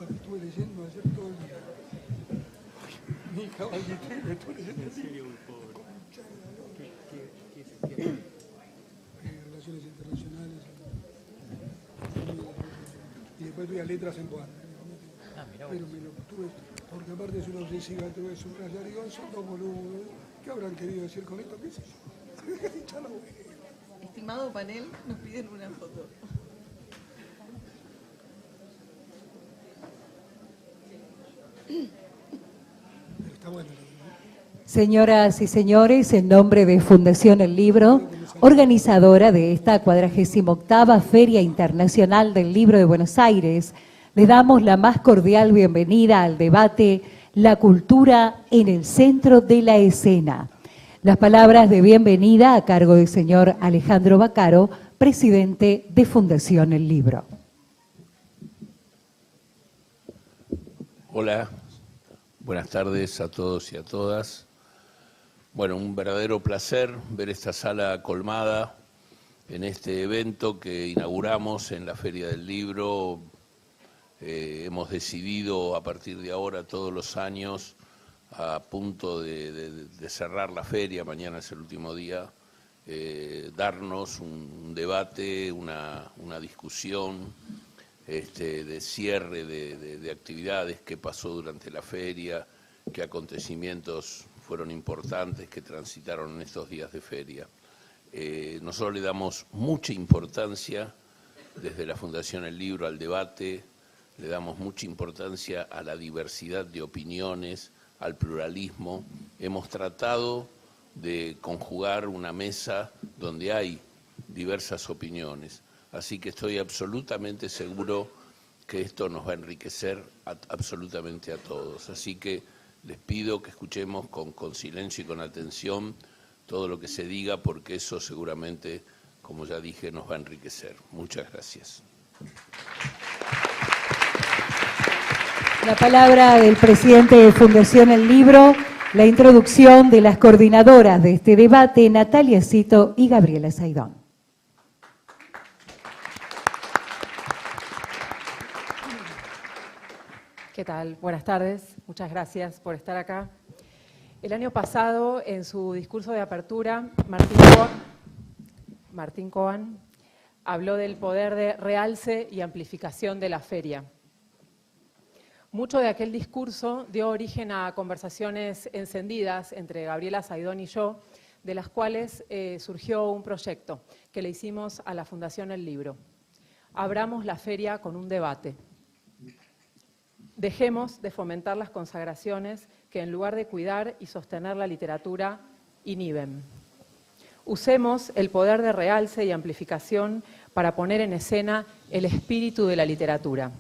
Estuve leyendo ayer todo el día. Mi caballete, estuve leyendo el serio, relaciones internacionales. Y después fui a letras en Boal. Pero me lo tuve, porque aparte es una obsesiva, tuve que subrayar y digo, son dos boludos. ¿Qué habrán querido decir con esto? ¿Qué sé yo? Estimado panel, nos piden una foto. Señoras y señores, en nombre de Fundación El Libro, organizadora de esta 48ª Feria Internacional del Libro de Buenos Aires, le damos la más cordial bienvenida al debate La cultura en el centro de la escena. Las palabras de bienvenida a cargo del señor Alejandro Baccaro, presidente de Fundación El Libro. Hola, buenas tardes a todos y a todas. Bueno, un verdadero placer ver esta sala colmada en este evento que inauguramos en la Feria del Libro. Hemos decidido a partir de ahora todos los años, a punto de cerrar la feria, mañana es el último día, darnos un debate, una discusión de cierre de actividades, qué pasó durante la feria, qué acontecimientos fueron importantes que transitaron en estos días de feria. Nosotros le damos mucha importancia desde la Fundación El Libro al debate, le damos mucha importancia a la diversidad de opiniones, al pluralismo. Hemos tratado de conjugar una mesa donde hay diversas opiniones. Así que estoy absolutamente seguro que esto nos va a enriquecer absolutamente a todos. Así que les pido que escuchemos con silencio y con atención todo lo que se diga, porque eso seguramente, como ya dije, nos va a enriquecer. Muchas gracias. La palabra del presidente de Fundación El Libro, la introducción de las coordinadoras de este debate, Natalia Cito y Gabriela Saidón. ¿Qué tal? Buenas tardes. Muchas gracias por estar acá. El año pasado, en su discurso de apertura, Martín Cohen habló del poder de realce y amplificación de la feria. Mucho de aquel discurso dio origen a conversaciones encendidas entre Gabriela Saidón y yo, de las cuales surgió un proyecto que le hicimos a la Fundación El Libro. Abramos la feria con un debate. Dejemos de fomentar las consagraciones que en lugar de cuidar y sostener la literatura, inhiben. Usemos el poder de realce y amplificación para poner en escena el espíritu de la literatura,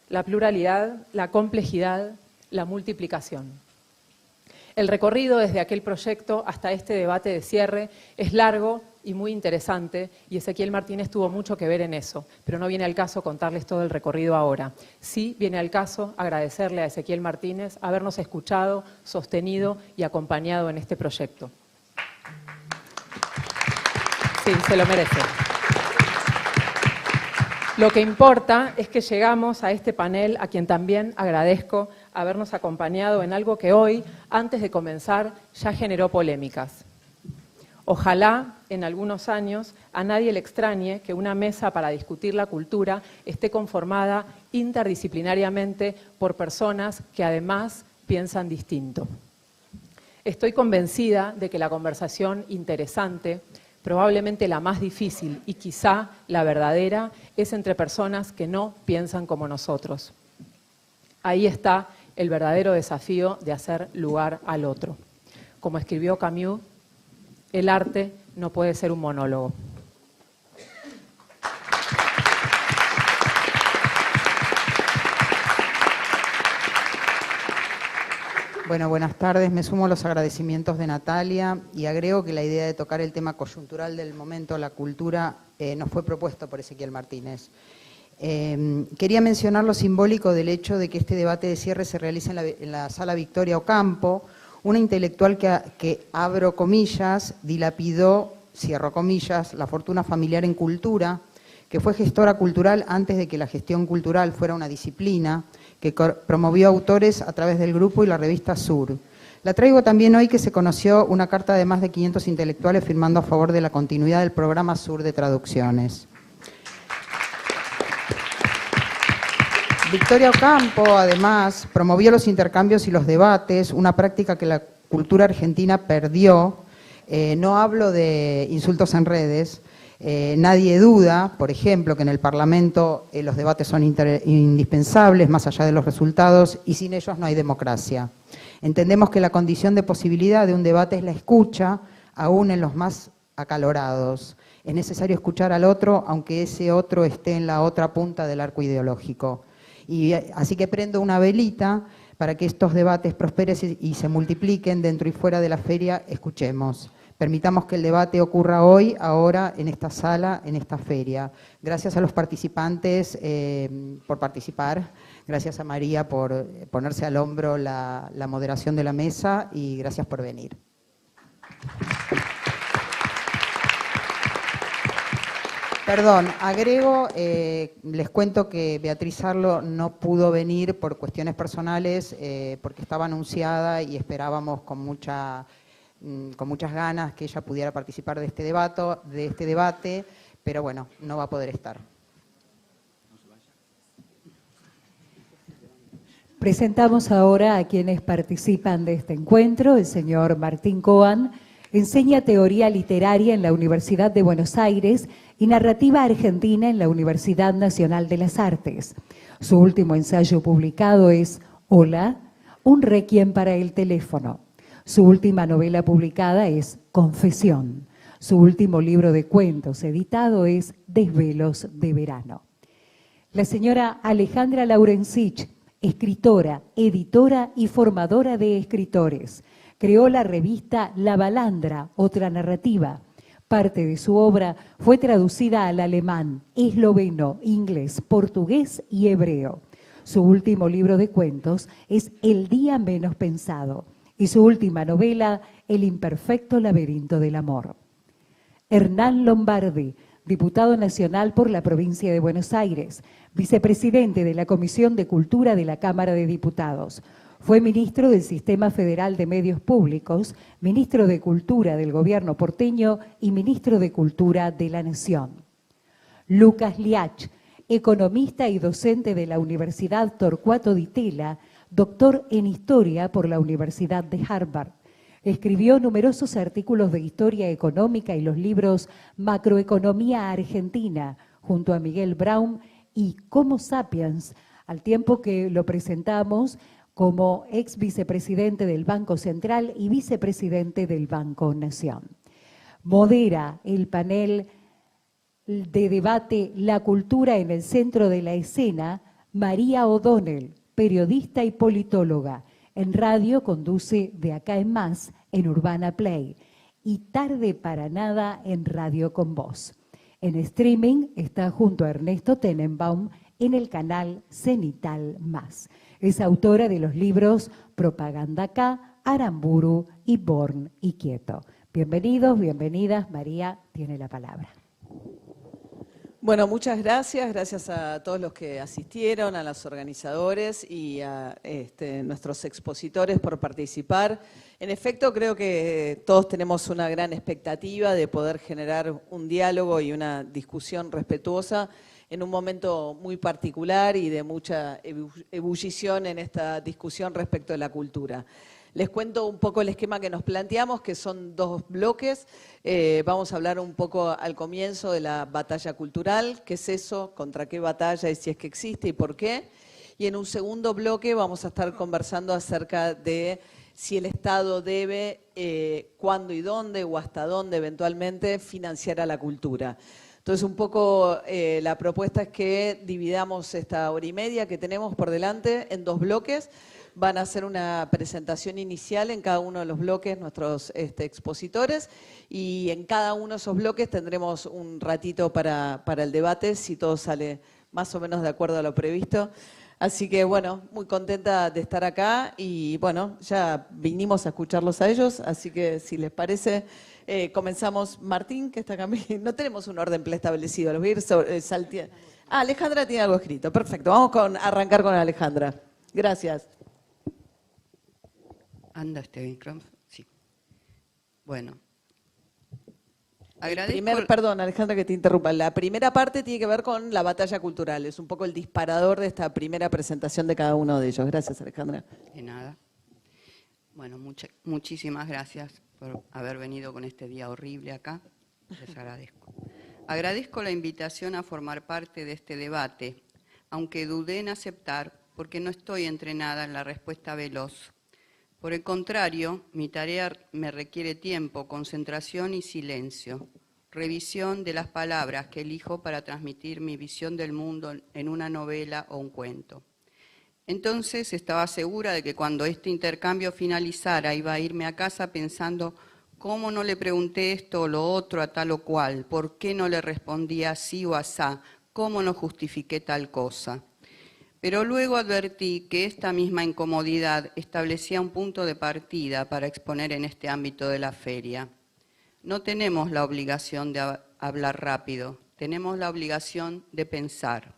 la pluralidad, la complejidad, la multiplicación. El recorrido desde aquel proyecto hasta este debate de cierre es largo y muy interesante, y Ezequiel Martínez tuvo mucho que ver en eso, pero no viene al caso contarles todo el recorrido ahora. Sí viene al caso agradecerle a Ezequiel Martínez habernos escuchado, sostenido y acompañado en este proyecto. Sí, se lo merece. Lo que importa es que llegamos a este panel, a quien también agradezco habernos acompañado en algo que hoy, antes de comenzar, ya generó polémicas. Ojalá, en algunos años, a nadie le extrañe que una mesa para discutir la cultura esté conformada interdisciplinariamente por personas que además piensan distinto. Estoy convencida de que la conversación interesante, probablemente la más difícil y quizá la verdadera, es entre personas que no piensan como nosotros. Ahí está el verdadero desafío de hacer lugar al otro. Como escribió Camus, el arte no puede ser un monólogo. Bueno, buenas tardes. Me sumo a los agradecimientos de Natalia y agrego que la idea de tocar el tema coyuntural del momento, la cultura, nos fue propuesto por Ezequiel Martínez. Quería mencionar lo simbólico del hecho de que este debate de cierre se realice en la Sala Victoria Ocampo, una intelectual que abro comillas, dilapidó, cierro comillas, la fortuna familiar en cultura, que fue gestora cultural antes de que la gestión cultural fuera una disciplina, que promovió autores a través del grupo y la revista Sur. La traigo también hoy que se conoció una carta de más de 500 intelectuales firmando a favor de la continuidad del programa Sur de traducciones. Victoria Ocampo, además, promovió los intercambios y los debates, una práctica que la cultura argentina perdió. No hablo de insultos en redes. Nadie duda, por ejemplo, que en el Parlamento los debates son indispensables, más allá de los resultados, y sin ellos no hay democracia. Entendemos que la condición de posibilidad de un debate es la escucha, aún en los más acalorados. Es necesario escuchar al otro, aunque ese otro esté en la otra punta del arco ideológico. Y así que prendo una velita para que estos debates prosperen y se multipliquen dentro y fuera de la feria. Escuchemos. Permitamos que el debate ocurra hoy, ahora, en esta sala, en esta feria. Gracias a los participantes por participar. Gracias a María por ponerse al hombro la moderación de la mesa y gracias por venir. Perdón, agrego, les cuento que Beatriz Arlo no pudo venir por cuestiones personales, porque estaba anunciada y esperábamos con muchas ganas que ella pudiera participar de este debate, pero bueno, no va a poder estar. Presentamos ahora a quienes participan de este encuentro. El señor Martín Coan enseña teoría literaria en la Universidad de Buenos Aires y narrativa argentina en la Universidad Nacional de las Artes. Su último ensayo publicado es Hola, un requiem para el teléfono. Su última novela publicada es Confesión. Su último libro de cuentos editado es Desvelos de verano. La señora Alejandra Laurencich, escritora, editora y formadora de escritores. Creó la revista La Balandra, otra narrativa. Parte de su obra fue traducida al alemán, esloveno, inglés, portugués y hebreo. Su último libro de cuentos es El día menos pensado y su última novela, El imperfecto laberinto del amor. Hernán Lombardi, diputado nacional por la provincia de Buenos Aires, vicepresidente de la Comisión de Cultura de la Cámara de Diputados. Fue ministro del Sistema Federal de Medios Públicos, ministro de Cultura del Gobierno porteño y ministro de Cultura de la Nación. Lucas Liach, economista y docente de la Universidad Torcuato Di Tella, doctor en Historia por la Universidad de Harvard. Escribió numerosos artículos de historia económica y los libros Macroeconomía Argentina, junto a Miguel Braun, y Como Sapiens, al tiempo que lo presentamos como ex vicepresidente del Banco Central y vicepresidente del Banco Nación. Modera el panel de debate La cultura en el centro de la escena, María O'Donnell, periodista y politóloga. En radio conduce De Acá en Más en Urbana Play y Tarde para Nada en Radio con Voz. En streaming está junto a Ernesto Tenenbaum en el canal Cenital Más. Es autora de los libros Propaganda Acá, Aramburu y Born y Quieto. Bienvenidos, bienvenidas. María tiene la palabra. Bueno, muchas gracias. Gracias a todos los que asistieron, a los organizadores y a nuestros expositores por participar. En efecto, creo que todos tenemos una gran expectativa de poder generar un diálogo y una discusión respetuosa en un momento muy particular y de mucha ebullición en esta discusión respecto de la cultura. Les cuento un poco el esquema que nos planteamos, que son dos bloques. Vamos a hablar un poco al comienzo de la batalla cultural, qué es eso, contra qué batalla y si es que existe y por qué. Y en un segundo bloque vamos a estar conversando acerca de si el Estado debe, cuándo y dónde o hasta dónde eventualmente financiar a la cultura. Entonces, un poco la propuesta es que dividamos esta hora y media que tenemos por delante en 2 bloques. Van a hacer una presentación inicial en cada uno de los bloques nuestros expositores y en cada uno de esos bloques tendremos un ratito para el debate, si todo sale más o menos de acuerdo a lo previsto. Así que, bueno, muy contenta de estar acá y, bueno, ya vinimos a escucharlos a ellos, así que, si les parece, comenzamos. Martín, que está acá, no tenemos un orden preestablecido, los voy a ir salteando. Ah, Alejandra tiene algo escrito, perfecto, vamos a arrancar con Alejandra. Gracias. ¿Anda este micrófono? Sí. Bueno. Agradezco... Perdón, Alejandra, que te interrumpa. La primera parte tiene que ver con la batalla cultural. Es un poco el disparador de esta primera presentación de cada uno de ellos. Gracias, Alejandra. De nada. Bueno, muchísimas gracias por haber venido con este día horrible acá. Les agradezco. Agradezco la invitación a formar parte de este debate, aunque dudé en aceptar porque no estoy entrenada en la respuesta veloz. Por el contrario, mi tarea me requiere tiempo, concentración y silencio, revisión de las palabras que elijo para transmitir mi visión del mundo en una novela o un cuento. Entonces estaba segura de que cuando este intercambio finalizara iba a irme a casa pensando cómo no le pregunté esto o lo otro a tal o cual, por qué no le respondí así o asá, cómo no justifiqué tal cosa. Pero luego advertí que esta misma incomodidad establecía un punto de partida para exponer en este ámbito de la feria. No tenemos la obligación de hablar rápido, tenemos la obligación de pensar.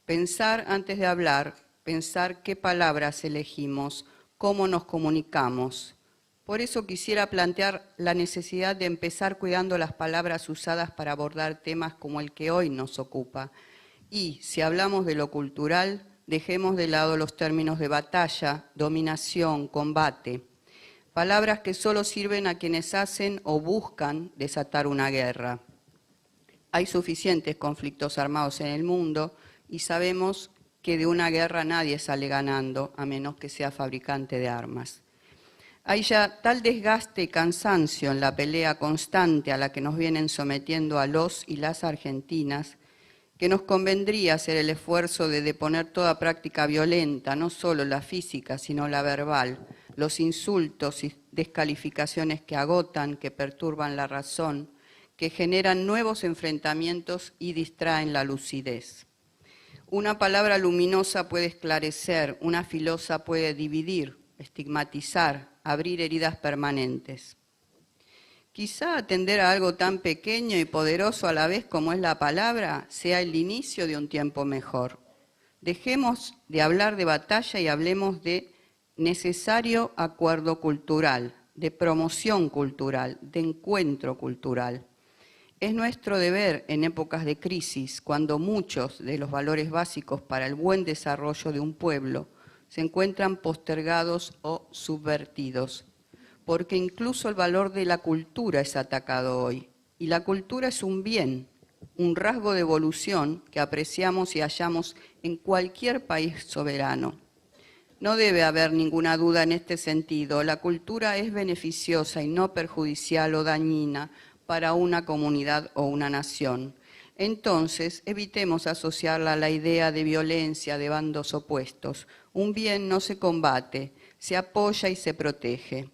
Pensar antes de hablar, pensar qué palabras elegimos, cómo nos comunicamos. Por eso quisiera plantear la necesidad de empezar cuidando las palabras usadas para abordar temas como el que hoy nos ocupa. Y, si hablamos de lo cultural, dejemos de lado los términos de batalla, dominación, combate. Palabras que solo sirven a quienes hacen o buscan desatar una guerra. Hay suficientes conflictos armados en el mundo y sabemos que de una guerra nadie sale ganando, a menos que sea fabricante de armas. Hay ya tal desgaste y cansancio en la pelea constante a la que nos vienen sometiendo a los y las argentinas, que nos convendría hacer el esfuerzo de deponer toda práctica violenta, no solo la física, sino la verbal, los insultos y descalificaciones que agotan, que perturban la razón, que generan nuevos enfrentamientos y distraen la lucidez. Una palabra luminosa puede esclarecer, una filosa puede dividir, estigmatizar, abrir heridas permanentes. Quizá atender a algo tan pequeño y poderoso a la vez como es la palabra sea el inicio de un tiempo mejor. Dejemos de hablar de batalla y hablemos de necesario acuerdo cultural, de promoción cultural, de encuentro cultural. Es nuestro deber en épocas de crisis, cuando muchos de los valores básicos para el buen desarrollo de un pueblo se encuentran postergados o subvertidos, porque incluso el valor de la cultura es atacado hoy. Y la cultura es un bien, un rasgo de evolución que apreciamos y hallamos en cualquier país soberano. No debe haber ninguna duda en este sentido. La cultura es beneficiosa y no perjudicial o dañina para una comunidad o una nación. Entonces, evitemos asociarla a la idea de violencia de bandos opuestos. Un bien no se combate, se apoya y se protege.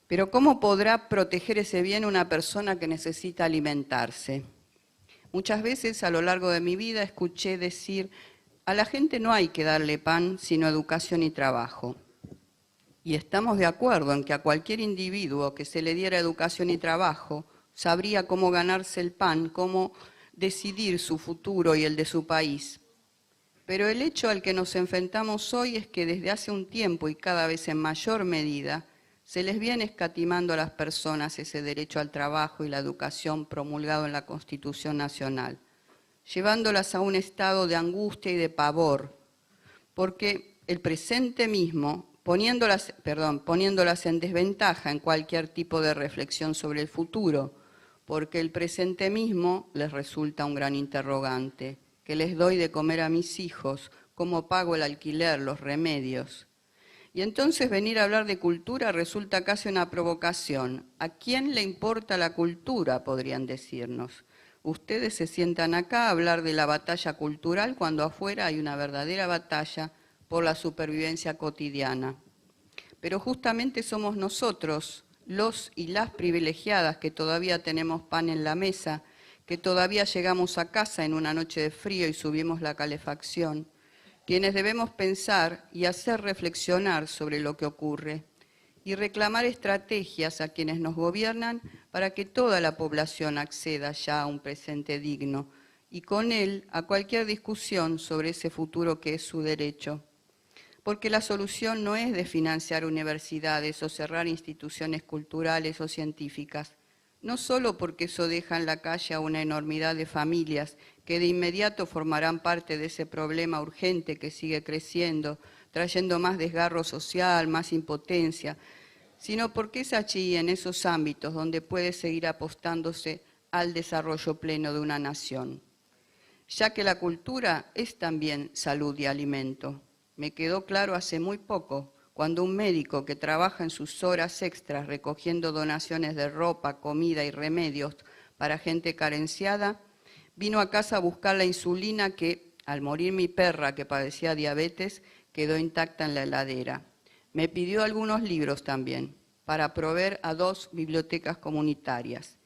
Pero ¿cómo podrá proteger ese bien una persona que necesita alimentarse? Muchas veces a lo largo de mi vida escuché decir, a la gente no hay que darle pan, sino educación y trabajo. Y estamos de acuerdo en que a cualquier individuo que se le diera educación y trabajo, sabría cómo ganarse el pan, cómo decidir su futuro y el de su país. Pero el hecho al que nos enfrentamos hoy es que desde hace un tiempo y cada vez en mayor medida, se les viene escatimando a las personas ese derecho al trabajo y la educación promulgado en la Constitución Nacional, llevándolas a un estado de angustia y de pavor, porque el presente mismo, poniéndolas en desventaja en cualquier tipo de reflexión sobre el futuro, porque el presente mismo les resulta un gran interrogante. ¿Qué les doy de comer a mis hijos? cómo pago el alquiler, los remedios. Y entonces venir a hablar de cultura resulta casi una provocación. ¿A quién le importa la cultura?, podrían decirnos. Ustedes se sientan acá a hablar de la batalla cultural cuando afuera hay una verdadera batalla por la supervivencia cotidiana. Pero justamente somos nosotros, los y las privilegiadas, que todavía tenemos pan en la mesa, que todavía llegamos a casa en una noche de frío y subimos la calefacción, quienes debemos pensar y hacer reflexionar sobre lo que ocurre y reclamar estrategias a quienes nos gobiernan para que toda la población acceda ya a un presente digno y con él a cualquier discusión sobre ese futuro que es su derecho. Porque la solución no es de financiar universidades o cerrar instituciones culturales o científicas, no solo porque eso deja en la calle a una enormidad de familias que de inmediato formarán parte de ese problema urgente que sigue creciendo, trayendo más desgarro social, más impotencia, sino porque es allí, en esos ámbitos, donde puede seguir apostándose al desarrollo pleno de una nación. Ya que la cultura es también salud y alimento. Me quedó claro hace muy poco, cuando un médico que trabaja en sus horas extras recogiendo donaciones de ropa, comida y remedios para gente carenciada, vino a casa a buscar la insulina que, al morir mi perra que padecía diabetes, quedó intacta en la heladera. Me pidió algunos libros también, para proveer a 2 bibliotecas comunitarias.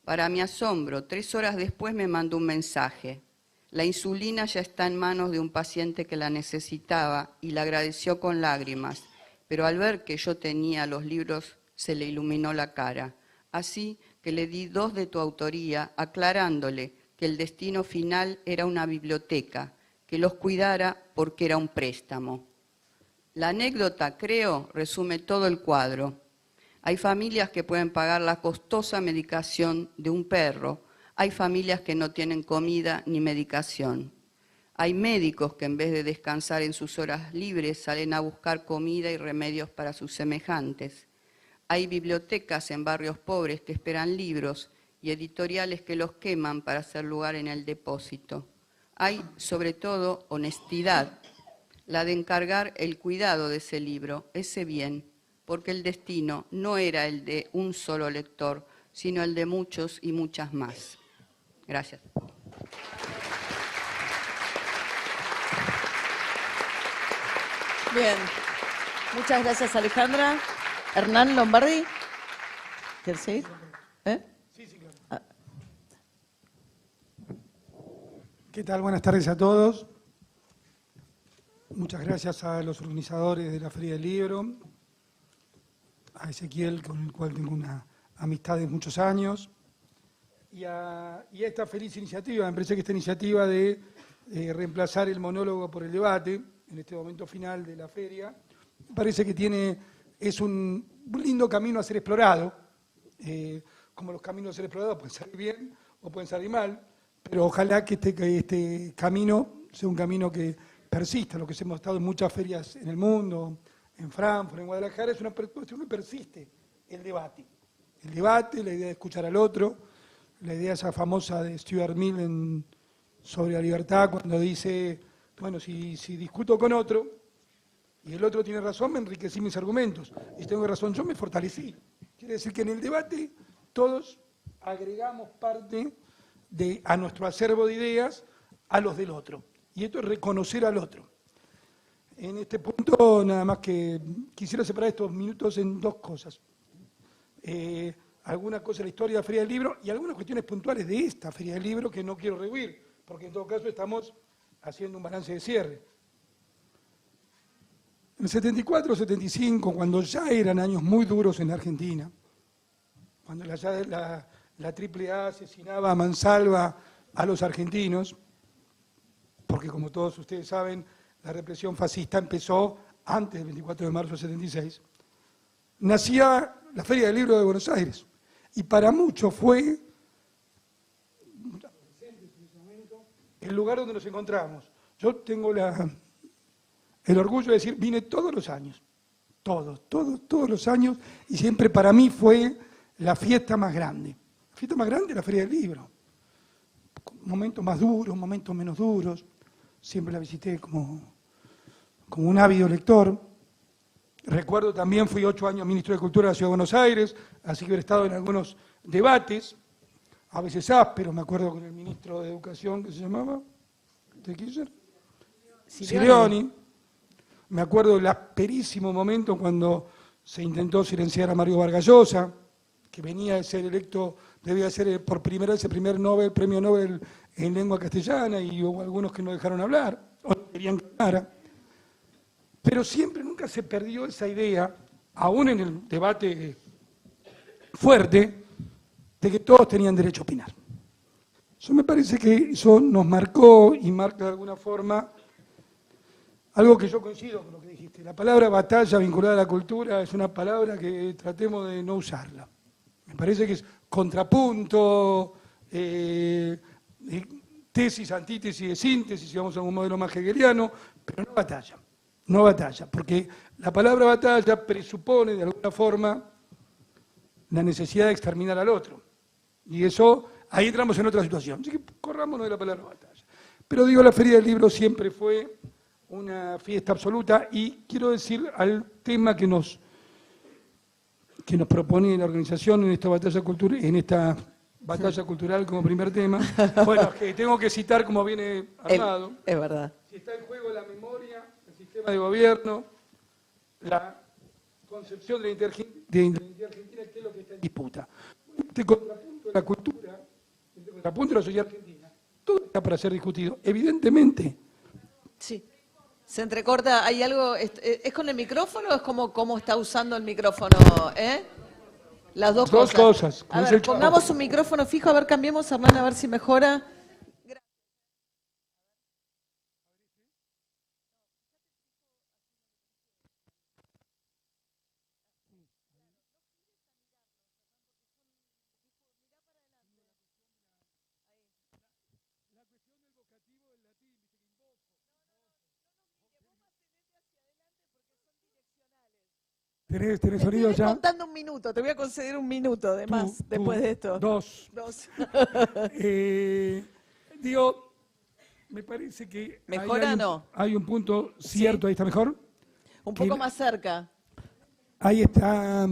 Para mi asombro, 3 horas después me mandó un mensaje. La insulina ya está en manos de un paciente que la necesitaba y la agradeció con lágrimas, pero al ver que yo tenía los libros se le iluminó la cara. Así que le di 2 de tu autoría, aclarándole que el destino final era una biblioteca, que los cuidara porque era un préstamo. La anécdota, creo, resume todo el cuadro. Hay familias que pueden pagar la costosa medicación de un perro. Hay familias que no tienen comida ni medicación. Hay médicos que en vez de descansar en sus horas libres salen a buscar comida y remedios para sus semejantes. Hay bibliotecas en barrios pobres que esperan libros y editoriales que los queman para hacer lugar en el depósito. Hay, sobre todo, honestidad, la de encargar el cuidado de ese libro, ese bien, porque el destino no era el de un solo lector, sino el de muchos y muchas más. Gracias. Bien, muchas gracias, Alejandra. Hernán Lombardi, ¿quieres seguir? Sí, claro. ¿Qué tal? Buenas tardes a todos. Muchas gracias a los organizadores de la Feria del Libro, a Ezequiel, con el cual tengo una amistad de muchos años, y a esta feliz iniciativa. Me parece que esta iniciativa de reemplazar el monólogo por el debate, en este momento final de la feria, me parece que es un lindo camino a ser explorado. Como los caminos a ser explorados pueden salir bien o pueden salir mal, pero ojalá que este camino sea un camino que persista. Lo que hemos estado en muchas ferias en el mundo, en Frankfurt, en Guadalajara, es una cuestión que persiste, el debate. El debate, la idea de escuchar al otro, la idea esa famosa de Stuart Mill sobre la libertad, cuando dice, bueno, si discuto con otro y el otro tiene razón, me enriquecí mis argumentos. Y si tengo razón yo, me fortalecí. Quiere decir que en el debate todos agregamos parte a nuestro acervo de ideas a los del otro. Y esto es reconocer al otro. En este punto, nada más que quisiera separar estos minutos en 2 cosas. Alguna cosa de la historia de la Feria del Libro y algunas cuestiones puntuales de esta Feria del Libro que no quiero rehuir, porque en todo caso estamos haciendo un balance de cierre. En el 74, 75, cuando ya eran años muy duros en Argentina, cuando la AAA asesinaba a mansalva a los argentinos, porque como todos ustedes saben, la represión fascista empezó antes del 24 de marzo del 76, nacía la Feria del Libro de Buenos Aires. Y para muchos fue el lugar donde nos encontramos. Yo tengo el orgullo de decir, vine todos los años, todos los años, y siempre para mí fue la fiesta más grande. La fiesta más grande es la Feria del Libro. Momentos más duros, momentos menos duros. Siempre la visité como como un ávido lector. Recuerdo también, fui 8 años ministro de Cultura de la Ciudad de Buenos Aires, así que he estado en algunos debates, a veces ásperos, me acuerdo con el ministro de Educación, que se llamaba, ¿de Kirchner? Silioni. Me acuerdo del asperísimo momento cuando se intentó silenciar a Mario Vargas Llosa, que venía de ser electo, debía ser por primera vez el primer premio Nobel en lengua castellana, y hubo algunos que no dejaron hablar, o no querían que hablara. Pero siempre, nunca se perdió esa idea, aún en el debate fuerte, de que todos tenían derecho a opinar. Eso me parece que eso nos marcó y marca de alguna forma algo que yo coincido con lo que dijiste. La palabra batalla vinculada a la cultura es una palabra que tratemos de no usarla. Me parece que es contrapunto, tesis, antítesis de síntesis, si vamos a un modelo más hegeliano, pero no batalla. No batalla, porque la palabra batalla presupone de alguna forma la necesidad de exterminar al otro. Y eso, ahí entramos en otra situación. Así que corrámonos de la palabra batalla. Pero digo, la Feria del Libro siempre fue una fiesta absoluta, y quiero decir al tema que nos propone la organización en esta batalla cultural como primer tema. Bueno, que tengo que citar como viene armado. Es verdad. Si está en juego la memoria, el sistema de gobierno, la concepción de la identidad argentina, que es lo que está en disputa. Este contrapunto de la cultura, este contrapunto de la sociedad argentina, todo está para ser discutido. Evidentemente. Sí. Se entrecorta, ¿hay algo? ¿Es con el micrófono o es como cómo está usando el micrófono? Las dos cosas. A ver, pongamos un micrófono fijo, a ver, cambiemos, Hernán, a ver si mejora. ¿Tenés sonido ya? Estoy contando un minuto, te voy a conceder un minuto de más después de esto. Dos. Digo, me parece que ¿Mejora o no? Hay un punto cierto, ahí está mejor. Un poco más cerca. Ahí está.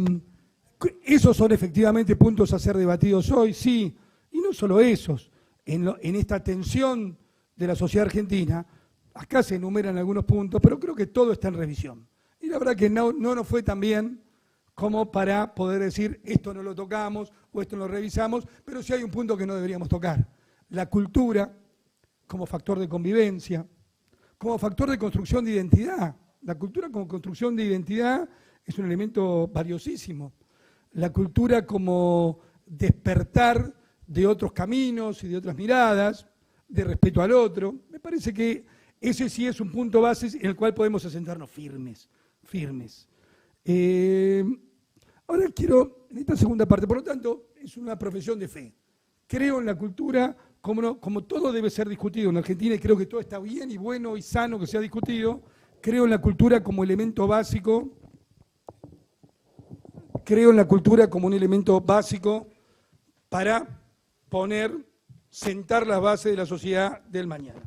Esos son efectivamente puntos a ser debatidos hoy, sí. Y no solo esos. En esta tensión de la sociedad argentina, acá se enumeran algunos puntos, pero creo que todo está en revisión. Y la verdad que no nos fue tan bien como para poder decir esto no lo tocamos o esto no lo revisamos, pero sí hay un punto que no deberíamos tocar. La cultura como factor de convivencia, como factor de construcción de identidad. La cultura como construcción de identidad es un elemento valiosísimo. La cultura como despertar de otros caminos y de otras miradas, de respeto al otro. Me parece que ese sí es un punto base en el cual podemos asentarnos firmes. Ahora quiero, en esta segunda parte, por lo tanto, es una profesión de fe. Creo en la cultura como todo debe ser discutido en Argentina, y creo que todo está bien y bueno y sano que sea discutido. Creo en la cultura como elemento básico. Creo en la cultura como un elemento básico para sentar las bases de la sociedad del mañana.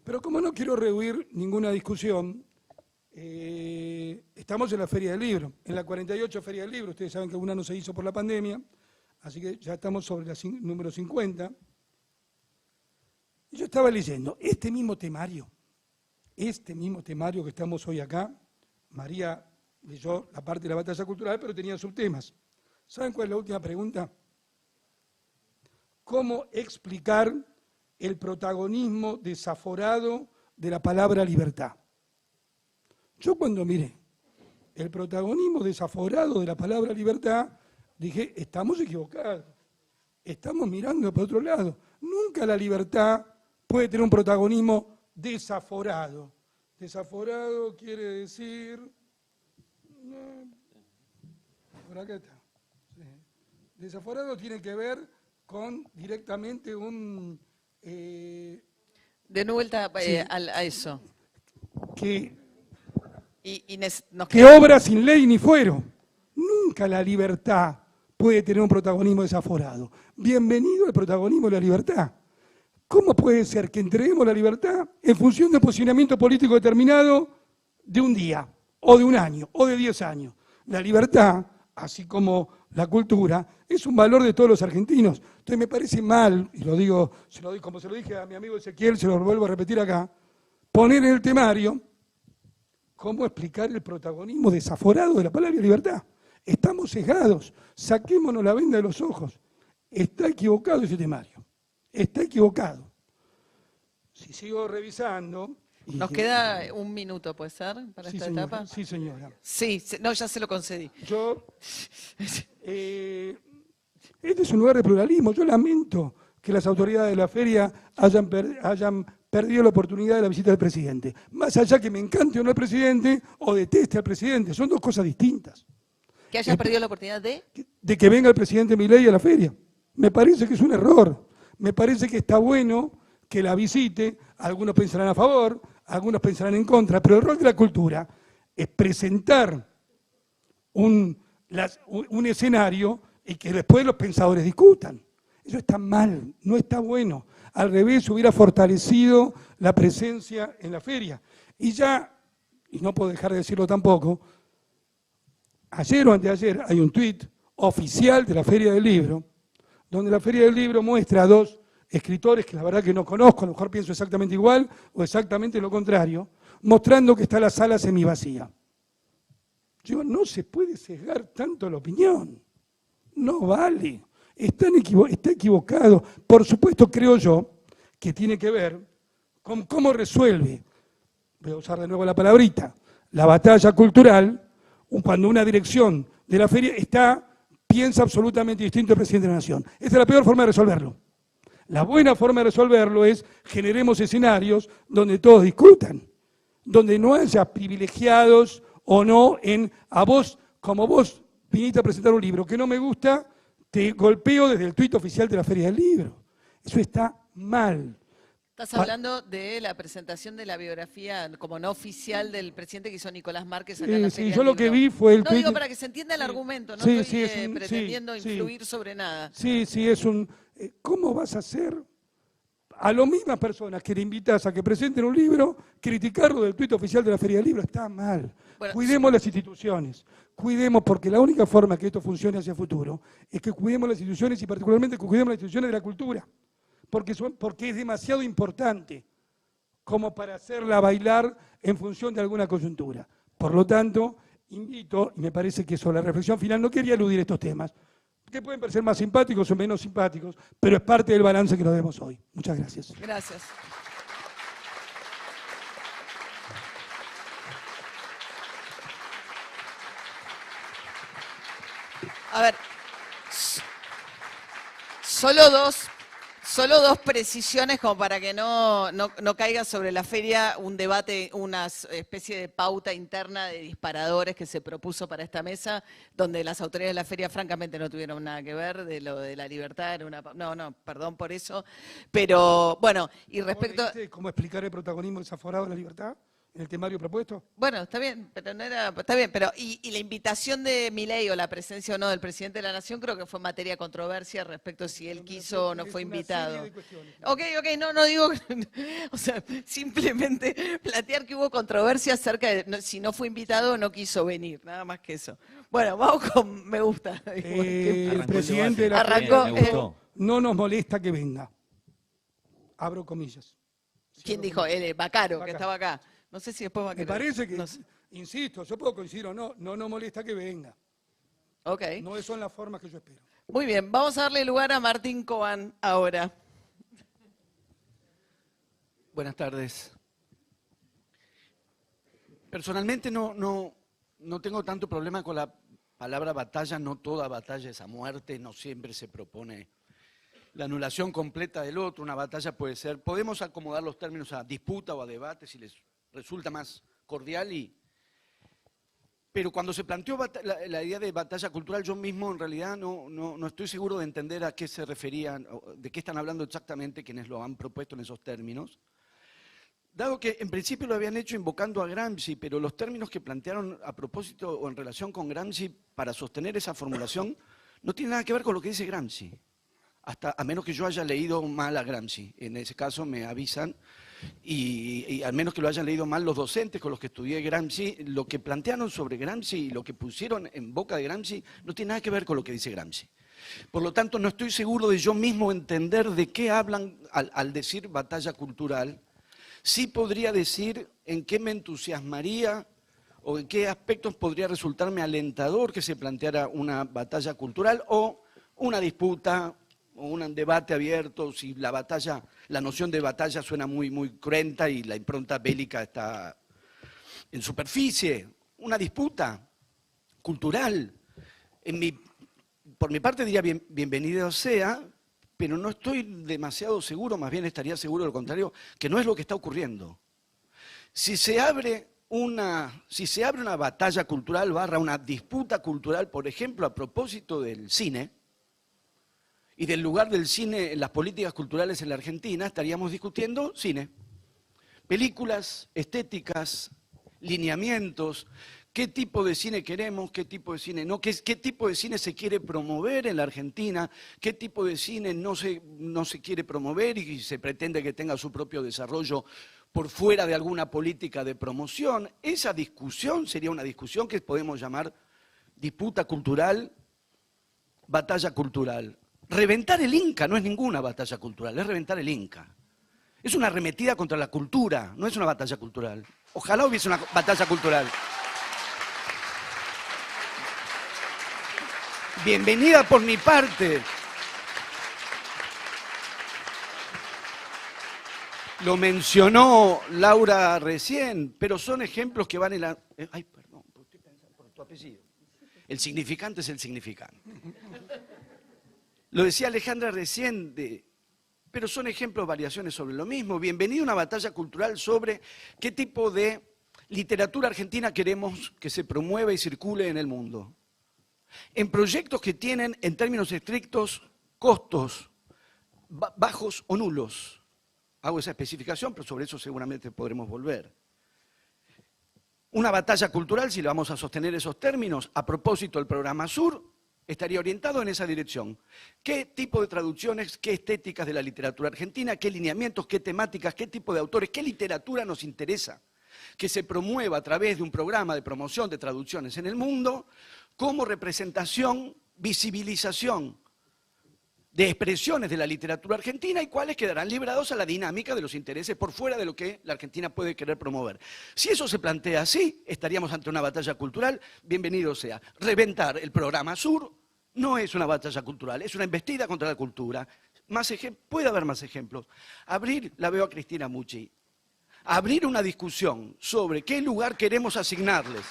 Pero como no quiero rehuir ninguna discusión, estamos en la Feria del Libro, en la 48 Feria del Libro. Ustedes saben que una no se hizo por la pandemia, así que ya estamos sobre la número 50. Y yo estaba leyendo este mismo temario que estamos hoy acá. María leyó la parte de la batalla cultural, pero tenía subtemas. ¿Saben cuál es la última pregunta? ¿Cómo explicar el protagonismo desaforado de la palabra libertad? Yo cuando miré el protagonismo desaforado de la palabra libertad, dije, estamos equivocados, estamos mirando para otro lado. Nunca la libertad puede tener un protagonismo desaforado. Desaforado quiere decir... por acá está. Sí. Desaforado tiene que ver con directamente un... De vuelta sí, a eso. Que que obra sin ley ni fuero. Nunca la libertad puede tener un protagonismo desaforado. Bienvenido al protagonismo de la libertad. ¿Cómo puede ser que entreguemos la libertad en función de un posicionamiento político determinado de un día, o de un año, o de 10 años? La libertad, así como la cultura, es un valor de todos los argentinos. Entonces me parece mal, y lo digo, como se lo dije a mi amigo Ezequiel, se lo vuelvo a repetir acá, poner en el temario cómo explicar el protagonismo desaforado de la palabra libertad. Estamos sesgados, saquémonos la venda de los ojos. Está equivocado ese temario, está equivocado. Si sigo revisando... Nos queda un minuto, ¿puede ser, para Sí, esta señora, etapa? sí, señora. Sí, no, ya se lo concedí. Este es un lugar de pluralismo. Yo lamento que las autoridades de la feria hayan perdido la oportunidad de la visita del presidente. Más allá que me encante o no el presidente, o deteste al presidente, son dos cosas distintas. ¿Que hayan perdido la oportunidad de? De que venga el presidente Milei a la feria. Me parece que es un error. Me parece que está bueno que la visite. Algunos pensarán a favor, algunos pensarán en contra, pero el rol de la cultura es presentar un escenario y que después los pensadores discutan. Eso está mal, no está bueno. Al revés, hubiera fortalecido la presencia en la feria. Y ya, y no puedo dejar de decirlo tampoco, ayer o anteayer hay un tuit oficial de la Feria del Libro, donde la Feria del Libro muestra a dos escritores que la verdad que no conozco, a lo mejor pienso exactamente igual o exactamente lo contrario, mostrando que está la sala semivacía. Digo, no se puede sesgar tanto la opinión, no vale, está equivocado. Por supuesto, creo yo, que tiene que ver con cómo resuelve, voy a usar de nuevo la palabrita, la batalla cultural, cuando una dirección de la feria piensa absolutamente distinto al presidente de la Nación. Esta es la peor forma de resolverlo. La buena forma de resolverlo es generemos escenarios donde todos discutan, donde no haya privilegiados o no a vos, como vos viniste a presentar un libro que no me gusta, te golpeo desde el tuit oficial de la Feria del Libro. Eso está mal. Estás hablando de la presentación de la biografía como no oficial del presidente que hizo Nicolás Márquez acá en la Feria del Yo lo Libro. que vi fue el No, tuit... digo para que se entienda el argumento, no estoy pretendiendo influir sobre nada. Sí, es un... ¿Cómo vas a hacer a las mismas personas que le invitas a que presenten un libro, criticarlo del tuit oficial de la Feria del Libro? Está mal. Bueno, cuidemos las instituciones, cuidemos, porque la única forma que esto funcione hacia el futuro es que cuidemos las instituciones y particularmente que cuidemos las instituciones de la cultura, porque es demasiado importante como para hacerla bailar en función de alguna coyuntura. Por lo tanto, invito, y me parece que sobre la reflexión final, no quería eludir estos temas, que pueden parecer más simpáticos o menos simpáticos, pero es parte del balance que nos vemos hoy. Muchas gracias. Gracias. A ver, solo dos precisiones como para que no caiga sobre la feria un debate, una especie de pauta interna de disparadores que se propuso para esta mesa, donde las autoridades de la feria francamente no tuvieron nada que ver, de lo de la libertad, perdón por eso, pero bueno, y respecto... ¿Cómo explicar el protagonismo desaforado de la libertad en el temario propuesto? Bueno, está bien, pero no era, está bien, pero y la invitación de Milei o la presencia o no del presidente de la Nación creo que fue materia de controversia respecto a si él quiso o no fue invitado. Ok, no digo, o sea, simplemente plantear que hubo controversia acerca de si no fue invitado o no quiso venir, nada más que eso. Bueno, vamos con me gusta. El presidente de la arrancó, no nos molesta que venga. Abro comillas. ¿Quién dijo? Bacaro, que estaba acá. No sé si después va a querer. Me parece que, no sé. Insisto, yo puedo coincidir o no nos molesta que venga. Ok. No son las formas que yo espero. Muy bien, vamos a darle lugar a Martín Cobán ahora. Buenas tardes. Personalmente no tengo tanto problema con la palabra batalla, no toda batalla es a muerte, no siempre se propone la anulación completa del otro, una batalla puede ser, podemos acomodar los términos a disputa o a debate si les resulta más cordial, pero cuando se planteó la idea de batalla cultural, yo mismo en realidad no estoy seguro de entender a qué se referían, de qué están hablando exactamente quienes lo han propuesto en esos términos. Dado que en principio lo habían hecho invocando a Gramsci, pero los términos que plantearon a propósito o en relación con Gramsci para sostener esa formulación no tienen nada que ver con lo que dice Gramsci. hasta a menos que yo haya leído mal a Gramsci. En ese caso me avisan, y al menos que lo hayan leído mal los docentes con los que estudié Gramsci, lo que plantearon sobre Gramsci y lo que pusieron en boca de Gramsci no tiene nada que ver con lo que dice Gramsci. Por lo tanto, no estoy seguro de yo mismo entender de qué hablan al decir batalla cultural. Sí podría decir en qué me entusiasmaría o en qué aspectos podría resultarme alentador que se planteara una batalla cultural o una disputa o un debate abierto, si la noción de batalla suena muy cruenta y la impronta bélica está en superficie. Una disputa cultural. Por mi parte diría bienvenido sea, pero no estoy demasiado seguro, más bien estaría seguro de lo contrario, que no es lo que está ocurriendo. Si se abre una batalla cultural / una disputa cultural, por ejemplo, a propósito del cine y del lugar del cine en las políticas culturales en la Argentina, estaríamos discutiendo cine, películas, estéticas, lineamientos, qué tipo de cine queremos, qué tipo de cine no, qué tipo de cine se quiere promover en la Argentina, qué tipo de cine no se quiere promover y se pretende que tenga su propio desarrollo por fuera de alguna política de promoción. Esa discusión sería una discusión que podemos llamar disputa cultural, batalla cultural. Reventar el Inca no es ninguna batalla cultural, es reventar el Inca. Es una arremetida contra la cultura, no es una batalla cultural. Ojalá hubiese una batalla cultural. Bienvenida por mi parte. Lo mencionó Laura recién, pero son ejemplos que van en la... Ay, perdón, estoy pensando por tu apellido. El significante es el significante. Lo decía Alejandra recién, pero son ejemplos, variaciones sobre lo mismo. Bienvenido a una batalla cultural sobre qué tipo de literatura argentina queremos que se promueva y circule en el mundo. En proyectos que tienen, en términos estrictos, costos bajos o nulos. Hago esa especificación, pero sobre eso seguramente podremos volver. Una batalla cultural, si le vamos a sostener esos términos, a propósito del programa Sur, estaría orientado en esa dirección. ¿Qué tipo de traducciones, qué estéticas de la literatura argentina, qué lineamientos, qué temáticas, qué tipo de autores, qué literatura nos interesa que se promueva a través de un programa de promoción de traducciones en el mundo como representación, visibilización de expresiones de la literatura argentina y cuáles quedarán librados a la dinámica de los intereses por fuera de lo que la Argentina puede querer promover? Si eso se plantea así, estaríamos ante una batalla cultural, bienvenido sea. Reventar el programa Sur no es una batalla cultural, es una embestida contra la cultura. Puede haber más ejemplos. La veo a Cristina Mucci, abrir una discusión sobre qué lugar queremos asignarles.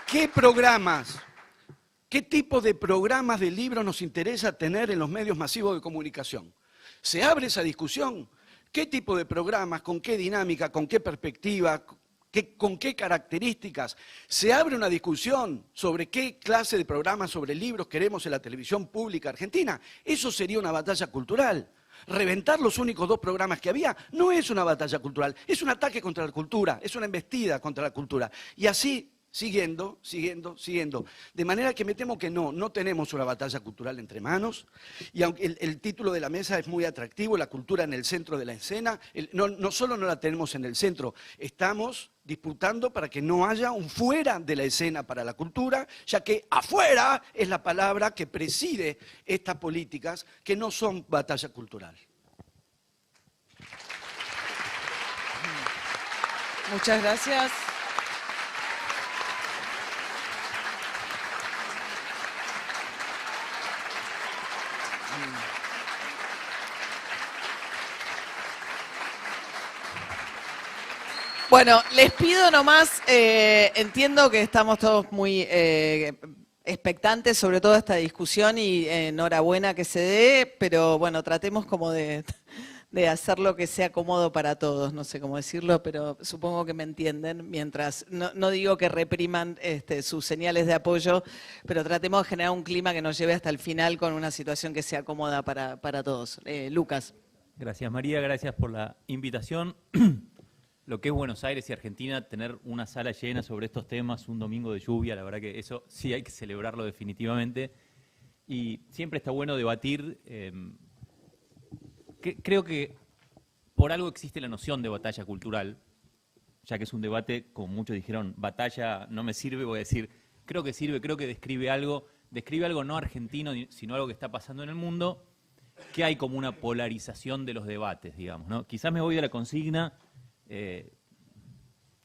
¿Qué programas, qué tipo de programas de libros nos interesa tener en los medios masivos de comunicación? ¿Se abre esa discusión? ¿Qué tipo de programas, con qué dinámica, con qué perspectiva, con qué características? ¿Se abre una discusión sobre qué clase de programas sobre libros queremos en la televisión pública argentina? Eso sería una batalla cultural. Reventar los únicos 2 programas que había no es una batalla cultural, es un ataque contra la cultura, es una embestida contra la cultura. Y así, siguiendo. De manera que me temo que no tenemos una batalla cultural entre manos. Y aunque el título de la mesa es muy atractivo, la cultura en el centro de la escena, no solo no la tenemos en el centro, estamos disputando para que no haya un fuera de la escena para la cultura, ya que afuera es la palabra que preside estas políticas que no son batalla cultural. Muchas gracias. Bueno, les pido nomás, entiendo que estamos todos muy expectantes sobre toda esta discusión y enhorabuena que se dé, pero bueno, tratemos como de hacer lo que sea cómodo para todos, no sé cómo decirlo, pero supongo que me entienden, mientras, no digo que repriman sus señales de apoyo, pero tratemos de generar un clima que nos lleve hasta el final con una situación que sea cómoda para todos. Lucas. Gracias María, gracias por la invitación. lo que es Buenos Aires y Argentina, tener una sala llena sobre estos temas, un domingo de lluvia, la verdad que eso sí hay que celebrarlo definitivamente. Y siempre está bueno debatir. Creo que por algo existe la noción de batalla cultural, ya que es un debate, como muchos dijeron, batalla no me sirve, voy a decir, creo que sirve, creo que describe algo no argentino, sino algo que está pasando en el mundo, que hay como una polarización de los debates, digamos, ¿no? Quizás me voy de la consigna.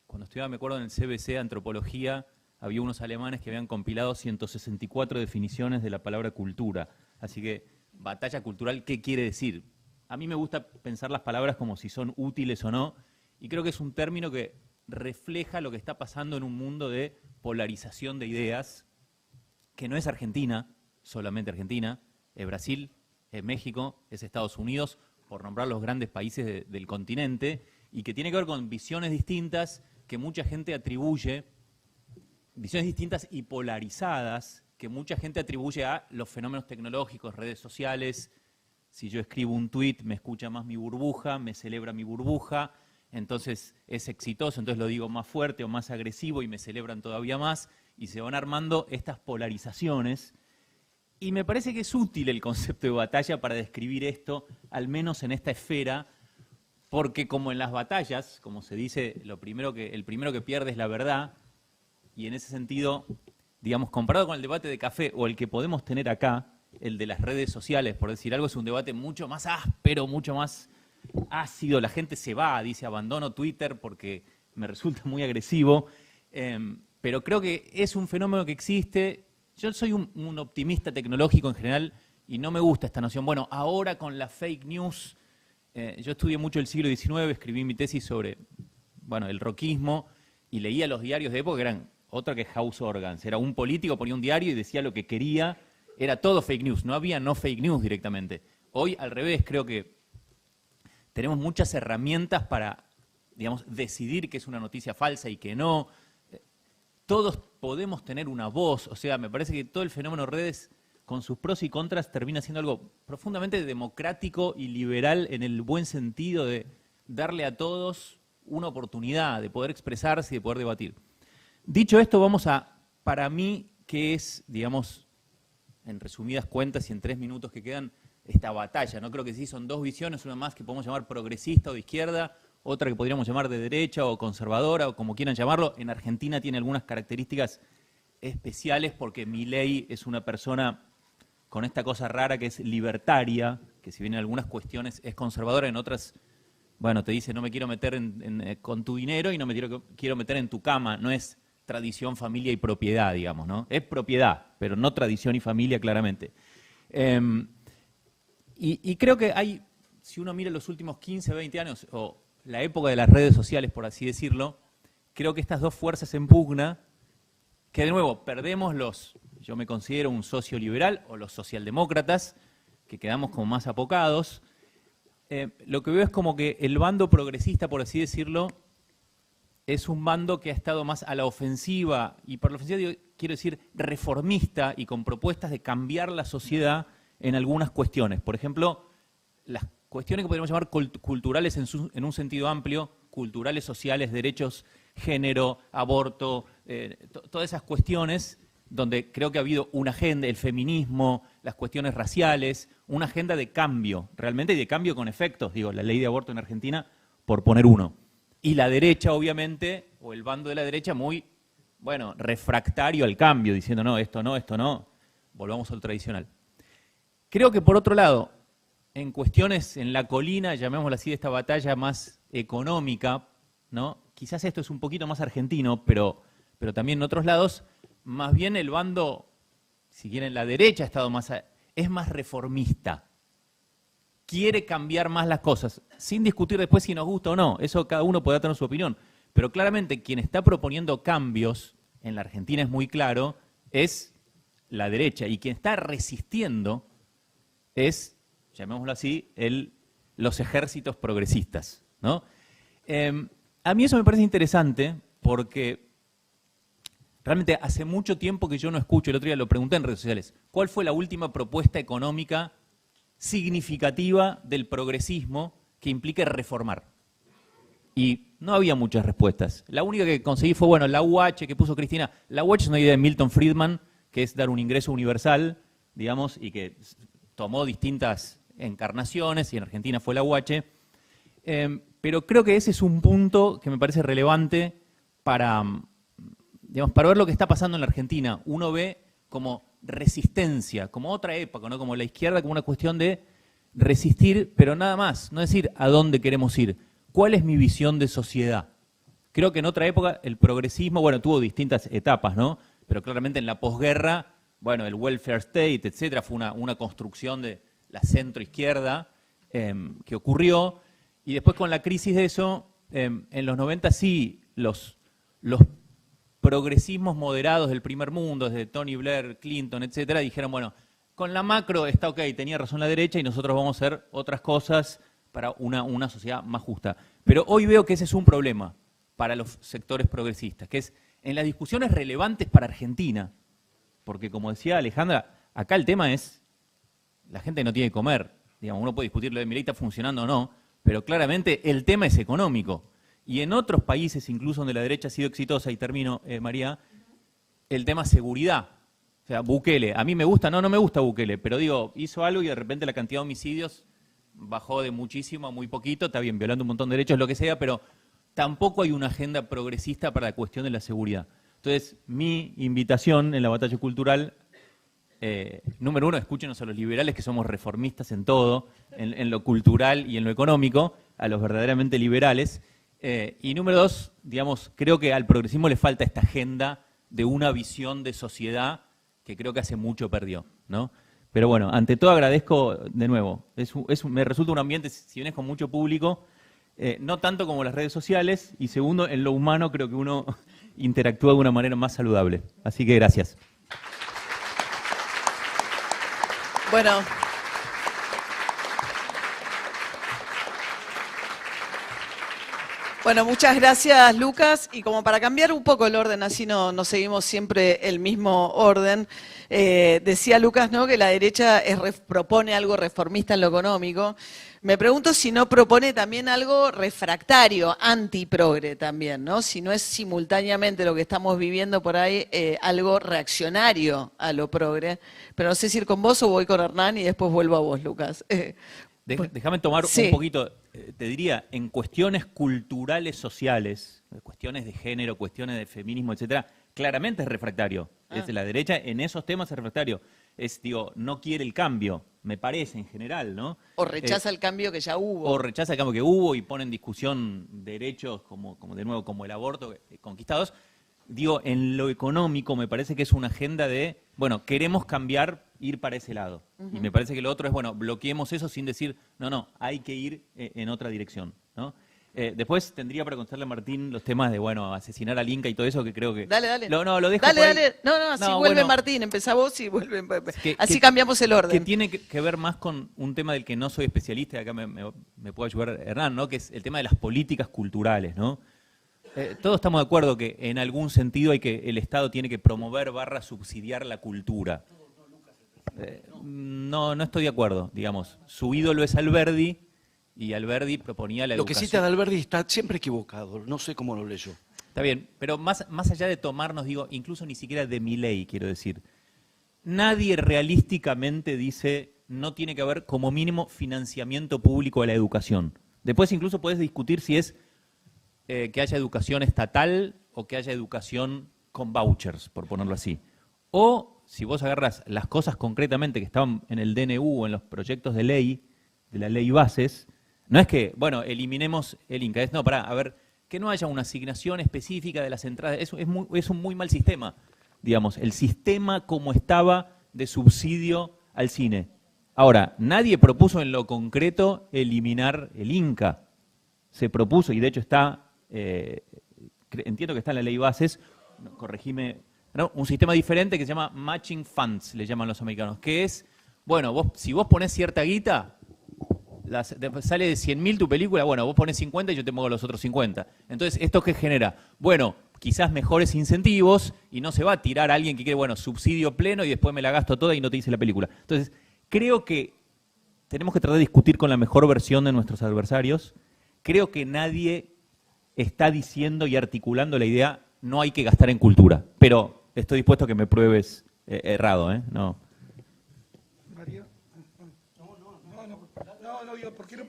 Cuando estudiaba, me acuerdo, en el CBC de Antropología, había unos alemanes que habían compilado 164 definiciones de la palabra cultura. Así que, batalla cultural, ¿qué quiere decir? A mí me gusta pensar las palabras como si son útiles o no, y creo que es un término que refleja lo que está pasando en un mundo de polarización de ideas, que no es Argentina, solamente Argentina, es Brasil, es México, es Estados Unidos, por nombrar los grandes países del continente, y que tiene que ver con visiones distintas que mucha gente atribuye, visiones distintas y polarizadas, que mucha gente atribuye a los fenómenos tecnológicos, redes sociales. Si yo escribo un tuit, me escucha más mi burbuja, me celebra mi burbuja, entonces es exitoso, entonces lo digo más fuerte o más agresivo y me celebran todavía más, y se van armando estas polarizaciones. Y me parece que es útil el concepto de batalla para describir esto, al menos en esta esfera, porque como en las batallas, como se dice, el primero que pierde es la verdad, y en ese sentido, digamos, comparado con el debate de café o el que podemos tener acá, el de las redes sociales, por decir algo, es un debate mucho más áspero, mucho más ácido. La gente se va, dice, abandono Twitter porque me resulta muy agresivo, pero creo que es un fenómeno que existe. Yo soy un optimista tecnológico en general y no me gusta esta noción. Bueno, ahora con la fake news, yo estudié mucho el siglo XIX, escribí mi tesis sobre, bueno, el rockismo, y leía los diarios de época que eran otra que House Organs. Era un político, ponía un diario y decía lo que quería, era todo fake news, no había no fake news directamente. Hoy, al revés, creo que tenemos muchas herramientas para, digamos, decidir que es una noticia falsa y que no. Todos podemos tener una voz, o sea, me parece que todo el fenómeno redes, con sus pros y contras, termina siendo algo profundamente democrático y liberal en el buen sentido de darle a todos una oportunidad de poder expresarse y de poder debatir. Dicho esto, vamos a, para mí, ¿qué es, digamos, en resumidas cuentas y en 3 minutos que quedan, esta batalla? No creo que sí, son dos visiones, una más que podemos llamar progresista o de izquierda, otra que podríamos llamar de derecha o conservadora o como quieran llamarlo. En Argentina tiene algunas características especiales porque Milei es una persona con esta cosa rara que es libertaria, que si bien en algunas cuestiones es conservadora, en otras, bueno, te dice no me quiero meter con tu dinero y no me quiero meter en tu cama. No es tradición, familia y propiedad, digamos, ¿no? Es propiedad, pero no tradición y familia, claramente. Y creo que hay, si uno mira los últimos 15, 20 años, o la época de las redes sociales, por así decirlo, creo que estas dos fuerzas en pugna, que de nuevo perdemos yo me considero un socio liberal, o los socialdemócratas, que quedamos como más apocados. Lo que veo es como que el bando progresista, por así decirlo, es un bando que ha estado más a la ofensiva, y por la ofensiva quiero decir reformista y con propuestas de cambiar la sociedad en algunas cuestiones. Por ejemplo, las cuestiones que podríamos llamar culturales en un sentido amplio, culturales, sociales, derechos, género, aborto, todas esas cuestiones donde creo que ha habido una agenda, el feminismo, las cuestiones raciales, una agenda de cambio, realmente, y de cambio con efectos, digo, la ley de aborto en Argentina, por poner uno. Y la derecha, obviamente, o el bando de la derecha muy, bueno, refractario al cambio, diciendo no, esto no, volvamos a lo tradicional. Creo que por otro lado, en cuestiones en la colina, llamémosla así, de esta batalla más económica, ¿no? Quizás esto es un poquito más argentino, pero también en otros lados, más bien el bando, si quieren la derecha, es más reformista. Quiere cambiar más las cosas, sin discutir después si nos gusta o no, eso cada uno podrá tener su opinión, pero claramente quien está proponiendo cambios, en la Argentina es muy claro, es la derecha, y quien está resistiendo es, llamémoslo así, los ejércitos progresistas, ¿no? A mí eso me parece interesante porque realmente hace mucho tiempo que yo no escucho, el otro día lo pregunté en redes sociales, ¿cuál fue la última propuesta económica significativa del progresismo que implique reformar? y no había muchas respuestas. La única que conseguí fue, bueno, la UH que puso Cristina. La UH es una idea de Milton Friedman, que es dar un ingreso universal, digamos, y que tomó distintas encarnaciones, y en Argentina fue la UH. Pero creo que ese es un punto que me parece relevante para, digamos, para ver lo que está pasando en la Argentina. Uno ve como resistencia, como otra época, ¿no? Como la izquierda, como una cuestión de resistir, pero nada más, no decir a dónde queremos ir, cuál es mi visión de sociedad. Creo que en otra época el progresismo, bueno, tuvo distintas etapas, ¿no? Pero claramente en la posguerra, bueno, el welfare state, etcétera, fue una construcción de la centroizquierda que ocurrió, y después con la crisis de eso, en los 90 sí, los progresismos moderados del primer mundo, desde Tony Blair, Clinton, etcétera, dijeron, bueno, con la macro está ok, tenía razón la derecha y nosotros vamos a hacer otras cosas para una sociedad más justa. Pero hoy veo que ese es un problema para los sectores progresistas, que es en las discusiones relevantes para Argentina, porque como decía Alejandra, acá el tema es, la gente no tiene que comer, digamos, uno puede discutir lo de Milei está funcionando o no, pero claramente el tema es económico. Y en otros países, incluso donde la derecha ha sido exitosa, y termino, María, el tema seguridad. O sea, Bukele, a mí me gusta, no me gusta Bukele, pero digo, hizo algo y de repente la cantidad de homicidios bajó de muchísimo a muy poquito, está bien, violando un montón de derechos, lo que sea, pero tampoco hay una agenda progresista para la cuestión de la seguridad. Entonces, mi invitación en la batalla cultural, número uno, escúchenos a los liberales que somos reformistas en todo, en lo cultural y en lo económico, a los verdaderamente liberales. Y número dos, digamos, creo que al progresismo le falta esta agenda de una visión de sociedad que creo que hace mucho perdió, ¿no? Pero bueno, ante todo agradezco de nuevo. Me resulta un ambiente, si bien es con mucho público, no tanto como las redes sociales, y segundo, en lo humano creo que uno interactúa de una manera más saludable. Así que gracias. Bueno, muchas gracias, Lucas. Y como para cambiar un poco el orden, así no seguimos siempre el mismo orden, decía Lucas, ¿no?, que la derecha propone algo reformista en lo económico. Me pregunto si no propone también algo refractario, antiprogre también, ¿no? Si no es simultáneamente lo que estamos viviendo por ahí, algo reaccionario a lo progre. Pero no sé si ir con vos o voy con Hernán y después vuelvo a vos, Lucas. Déjame tomar un poquito, te diría, en cuestiones culturales sociales, cuestiones de género, cuestiones de feminismo, etcétera, claramente es refractario. Desde la derecha en esos temas es refractario. No quiere el cambio, me parece en general, ¿no? O rechaza el cambio que ya hubo. O rechaza el cambio que hubo y pone en discusión derechos como de nuevo, como el aborto, conquistados. Digo, en lo económico me parece que es una agenda de, bueno, queremos cambiar, ir para ese lado. Y me parece que lo otro es, bueno, bloqueemos eso sin decir, no, hay que ir en otra dirección, ¿no? Después tendría para contarle a Martín los temas de, bueno, asesinar al Inca y todo eso, que creo que... Dale. No, lo dejo dale, por ahí. dale. Así vuelve bueno, Martín, empezá vos y vuelve... Así cambiamos el orden. Que tiene que ver más con un tema del que no soy especialista, y acá me puede ayudar Hernán, ¿no? Que es el tema de las políticas culturales, ¿no? Todos estamos de acuerdo que en algún sentido el Estado tiene que promover / subsidiar la cultura. No estoy de acuerdo, digamos. Su ídolo es Alberdi y Alberdi proponía la educación. Lo que cita Alberdi está siempre equivocado, no sé cómo lo leyó. Está bien, pero más allá de tomarnos, digo, incluso ni siquiera de Milei, quiero decir, nadie realísticamente dice no tiene que haber como mínimo financiamiento público a la educación. Después incluso puedes discutir si es que haya educación estatal o que haya educación con vouchers, por ponerlo así. O si vos agarras las cosas concretamente que estaban en el DNU o en los proyectos de ley, de la ley bases, no es que, bueno, eliminemos el Inca, es no, a ver, que no haya una asignación específica de las entradas, es un muy mal sistema, digamos, el sistema como estaba de subsidio al cine. Ahora, nadie propuso en lo concreto eliminar el Inca, se propuso, y de hecho está, entiendo que está en la ley bases, corregime, ¿no?, un sistema diferente que se llama matching funds, le llaman los americanos, que es, bueno, si vos ponés cierta guita, sale de 100.000 tu película, bueno, vos ponés 50 y yo te pongo los otros 50. Entonces, ¿esto qué genera? Bueno, quizás mejores incentivos y no se va a tirar a alguien que quiere, bueno, subsidio pleno y después me la gasto toda y no te hice la película. Entonces, creo que tenemos que tratar de discutir con la mejor versión de nuestros adversarios. Creo que nadie está diciendo y articulando la idea no hay que gastar en cultura. Pero estoy dispuesto a que me pruebes errado, ¿eh? No. María. No, digo, ¿por qué no?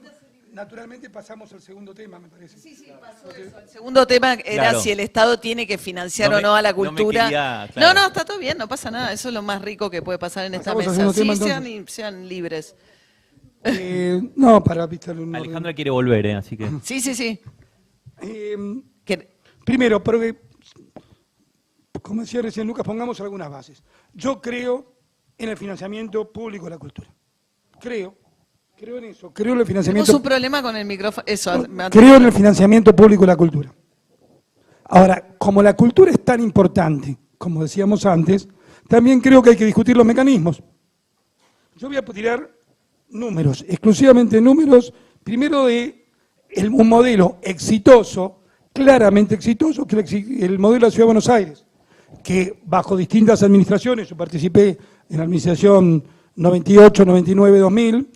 Naturalmente pasamos al segundo tema, me parece. Sí, pasó eso. El segundo tema era Claro. si el Estado tiene que financiar No o no a la me cultura. quería, claro. No, está todo bien, no pasa nada. Eso es lo más rico que puede pasar en esta Pasamos al mesa. segundo Sí, tema, sean libres. No, para vistarle un orden. Alejandra quiere volver, así que... Sí. Que- Primero, porque, como decía recién Lucas, pongamos algunas bases. Yo creo en el financiamiento público de la cultura. Creo en eso, creo en el Tenemos financiamiento. un problema con el micrófono. Eso, Creo en el financiamiento público de la cultura. Ahora, como la cultura es tan importante, como decíamos antes, también creo que hay que discutir los mecanismos. Yo voy a tirar números, exclusivamente números, primero de un modelo exitoso, claramente exitoso, que el modelo de la Ciudad de Buenos Aires, que bajo distintas administraciones, yo participé en la administración 98, 99, 2000,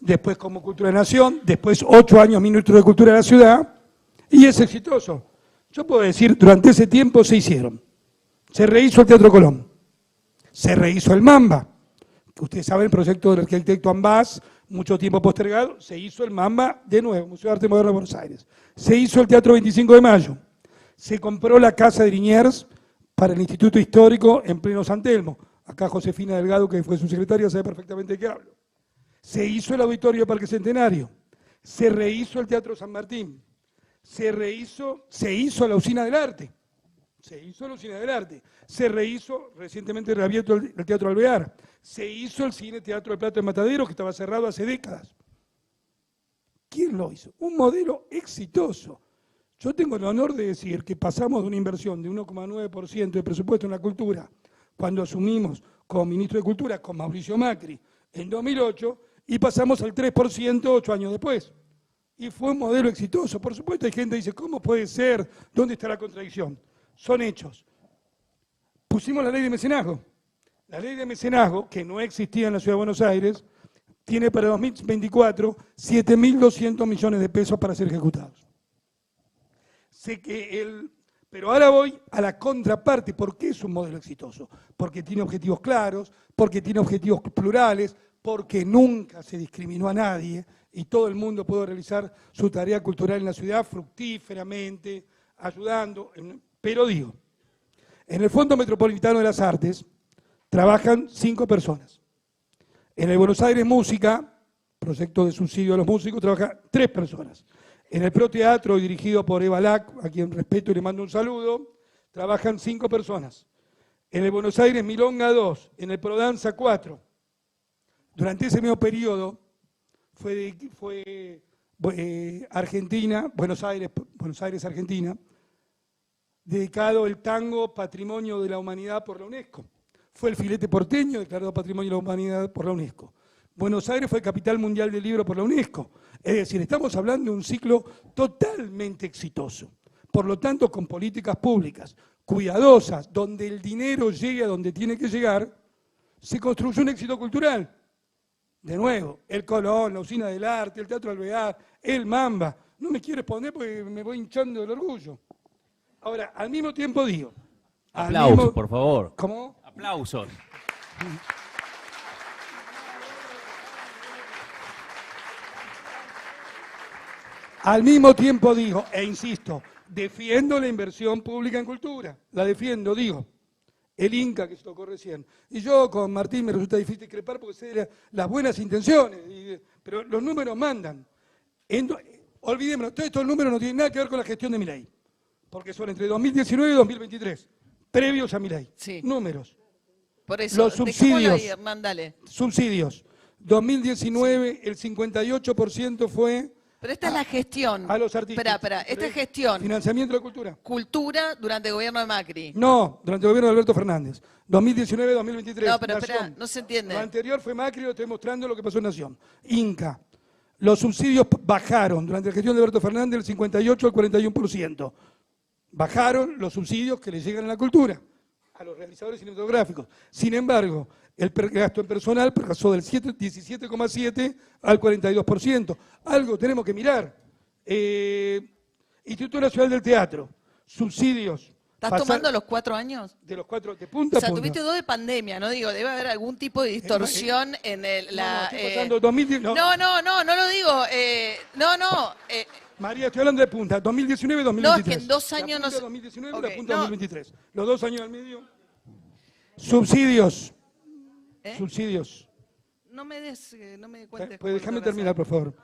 después como Cultura de Nación, después 8 años ministro de Cultura de la ciudad, y es exitoso. Yo puedo decir, durante ese tiempo se hicieron. Se rehizo el Teatro Colón, se rehizo el Mamba, que ustedes saben, el proyecto del arquitecto Ambás, mucho tiempo postergado, se hizo el Mamba de nuevo, Museo de Arte Moderno de Buenos Aires. Se hizo el Teatro 25 de Mayo, se compró la Casa de Liniers para el Instituto Histórico en pleno San Telmo. Acá Josefina Delgado, que fue su secretaria, sabe perfectamente de qué hablo. Se hizo el Auditorio de Parque Centenario, se rehizo el Teatro San Martín, se hizo la Usina del Arte, se rehizo, recientemente reabierto el Teatro Alvear, se hizo el Cine Teatro del Plato de Matadero, que estaba cerrado hace décadas. ¿Quién lo hizo? Un modelo exitoso. Yo tengo el honor de decir que pasamos de una inversión de 1,9% de presupuesto en la cultura, cuando asumimos como ministro de Cultura con Mauricio Macri en 2008, y pasamos al 3% 8 años después. Y fue un modelo exitoso. Por supuesto, hay gente que dice, ¿cómo puede ser? ¿Dónde está la contradicción? Son hechos. Pusimos la ley de mecenazgo. La ley de mecenazgo, que no existía en la Ciudad de Buenos Aires, tiene para 2024 7.200 millones de pesos para ser ejecutados. Pero ahora voy a la contraparte. ¿Por qué es un modelo exitoso? Porque tiene objetivos claros, porque tiene objetivos plurales, porque nunca se discriminó a nadie y todo el mundo pudo realizar su tarea cultural en la ciudad fructíferamente, ayudando. Pero digo, en el Fondo Metropolitano de las Artes trabajan 5 personas. En el Buenos Aires Música, proyecto de subsidio a los músicos, trabajan 3 personas. En el Proteatro, dirigido por Eva Lac, a quien respeto y le mando un saludo, trabajan 5 personas. En el Buenos Aires Milonga 2, en el Prodanza 4. Durante ese mismo periodo fue Argentina, Buenos Aires, Argentina, dedicado el tango Patrimonio de la Humanidad por la UNESCO. Fue el filete porteño declarado Patrimonio de la Humanidad por la UNESCO. Buenos Aires fue capital mundial del libro por la UNESCO. Es decir, estamos hablando de un ciclo totalmente exitoso. Por lo tanto, con políticas públicas cuidadosas, donde el dinero llegue a donde tiene que llegar, se construyó un éxito cultural. De nuevo, el Colón, la Usina del Arte, el Teatro Alvear, el Mamba. No me quiero responder porque me voy hinchando del orgullo. Ahora, al mismo tiempo digo... Aplausos, por favor. ¿Cómo? Aplausos. Al mismo tiempo digo, e insisto, defiendo la inversión pública en cultura. La defiendo, digo. El Inca, que se tocó recién. Y yo con Martín me resulta difícil discrepar porque sé de las buenas intenciones, pero los números mandan. Olvidémonos, todos estos números no tienen nada que ver con la gestión de Milei, porque son entre 2019 y 2023, previos a Milei. Sí. Números. Por eso, Los subsidios. dejémoslo ahí, Hernán, dale. Subsidios. 2019, el 58% fue... Pero esta es la gestión. A los artistas. Espera, esta es gestión. Financiamiento de la cultura. Cultura durante el gobierno de Macri. No, durante el gobierno de Alberto Fernández. 2019-2023. No, pero Nación. espera, no se entiende. Lo anterior fue Macri, lo estoy mostrando lo que pasó en Nación. Inca. Los subsidios bajaron durante la gestión de Alberto Fernández del 58 al 41%. Bajaron los subsidios que le llegan a la cultura, a los realizadores cinematográficos. Sin embargo, el gasto en personal pasó del 17,7 al 42%. Algo tenemos que mirar. Instituto Nacional del Teatro, subsidios. ¿Estás tomando los 4 años? De los 4, de punta O sea, a punta. tuviste 2 de pandemia, ¿no? Digo, debe haber algún tipo de distorsión en la... estoy pasando 2010, no lo digo. María, estoy hablando de punta, 2019-2023. No, es que en 2 años la punta no sé. 2019 y Ok, la punta no. 2023. Los 2 años al medio. Subsidios. Subsidios. No me cuentes. Pues déjame terminar, por favor.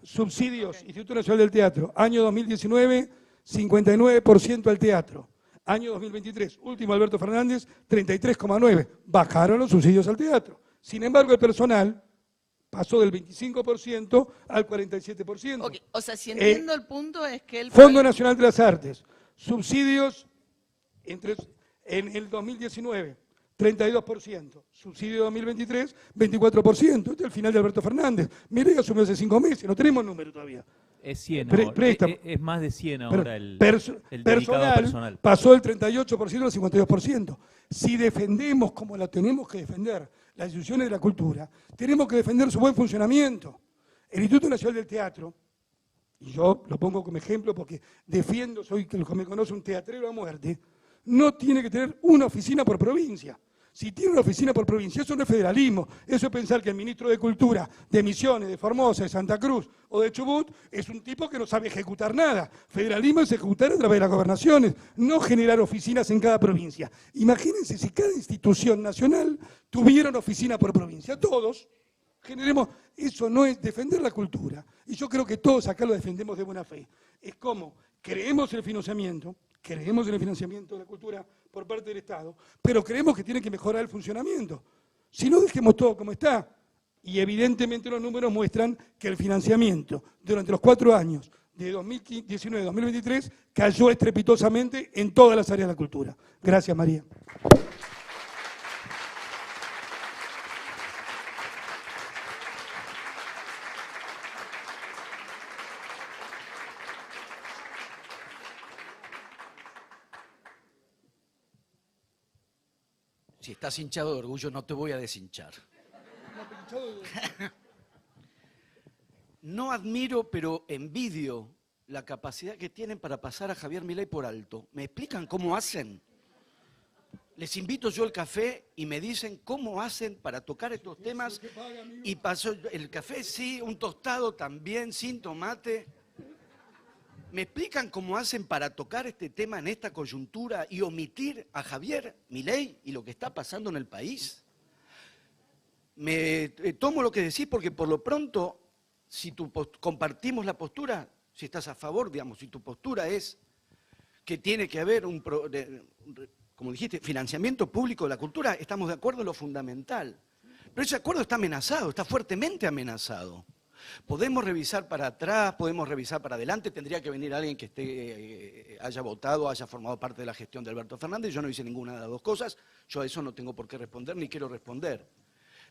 Subsidios, Instituto Nacional del Teatro. Año 2019, 59% al teatro. Año 2023, último Alberto Fernández, 33,9%. Bajaron los subsidios al teatro. Sin embargo, el personal pasó del 25% al 47%. Okay. O sea, si entiendo el punto es que el... Fondo Nacional de las Artes, subsidios en el 2019, 32%. Subsidio 2023, 24%. Este es el final de Alberto Fernández. Mire, asumió hace 5 meses, no tenemos número todavía. Es 100 ahora. Es más de 100 ahora el dedicado a personal. Pasó del 38% al 52%. Si defendemos como la tenemos que defender las instituciones de la cultura, tenemos que defender su buen funcionamiento. El Instituto Nacional del Teatro, y yo lo pongo como ejemplo porque defiendo, soy el que me conoce, un teatrero a muerte, no tiene que tener una oficina por provincia. Si tiene una oficina por provincia, eso no es federalismo. Eso es pensar que el ministro de Cultura de Misiones, de Formosa, de Santa Cruz o de Chubut es un tipo que no sabe ejecutar nada. Federalismo es ejecutar a través de las gobernaciones, no generar oficinas en cada provincia. Imagínense si cada institución nacional tuviera una oficina por provincia. Todos generemos. Eso no es defender la cultura. Y yo creo que todos acá lo defendemos de buena fe. Es como creemos en el financiamiento de la cultura por parte del Estado, pero creemos que tiene que mejorar el funcionamiento. Si no, dejemos todo como está. Y evidentemente los números muestran que el financiamiento durante los 4 años de 2019 a 2023 cayó estrepitosamente en todas las áreas de la cultura. Gracias, María. Si estás hinchado de orgullo, no te voy a deshinchar. No admiro, pero envidio la capacidad que tienen para pasar a Javier Milei por alto. ¿Me explican cómo hacen? Les invito yo al café y me dicen cómo hacen para tocar estos temas. Y pasó el café, sí, un tostado también, sin tomate. ¿Me explican cómo hacen para tocar este tema en esta coyuntura y omitir a Javier Milei y lo que está pasando en el país? Me tomo lo que decís porque por lo pronto, si compartimos la postura, si estás a favor, digamos, si tu postura es que tiene que haber como dijiste, financiamiento público de la cultura, estamos de acuerdo en lo fundamental. Pero ese acuerdo está amenazado, está fuertemente amenazado. Podemos revisar para atrás, podemos revisar para adelante, tendría que venir alguien que haya votado, haya formado parte de la gestión de Alberto Fernández. Yo no hice ninguna de las dos cosas, yo a eso no tengo por qué responder ni quiero responder.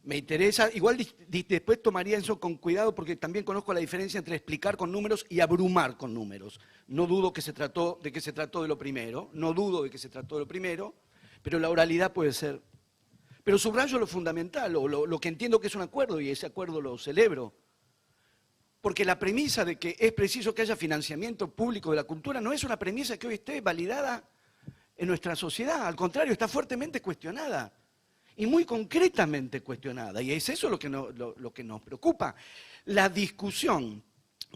Me interesa, igual después tomaría eso con cuidado porque también conozco la diferencia entre explicar con números y abrumar con números. No dudo que se trató de lo primero, pero la oralidad puede ser. Pero subrayo lo fundamental, o lo que entiendo que es un acuerdo, y ese acuerdo lo celebro. Porque la premisa de que es preciso que haya financiamiento público de la cultura no es una premisa que hoy esté validada en nuestra sociedad, al contrario, está fuertemente cuestionada. Y muy concretamente cuestionada, y es eso lo que nos preocupa. La discusión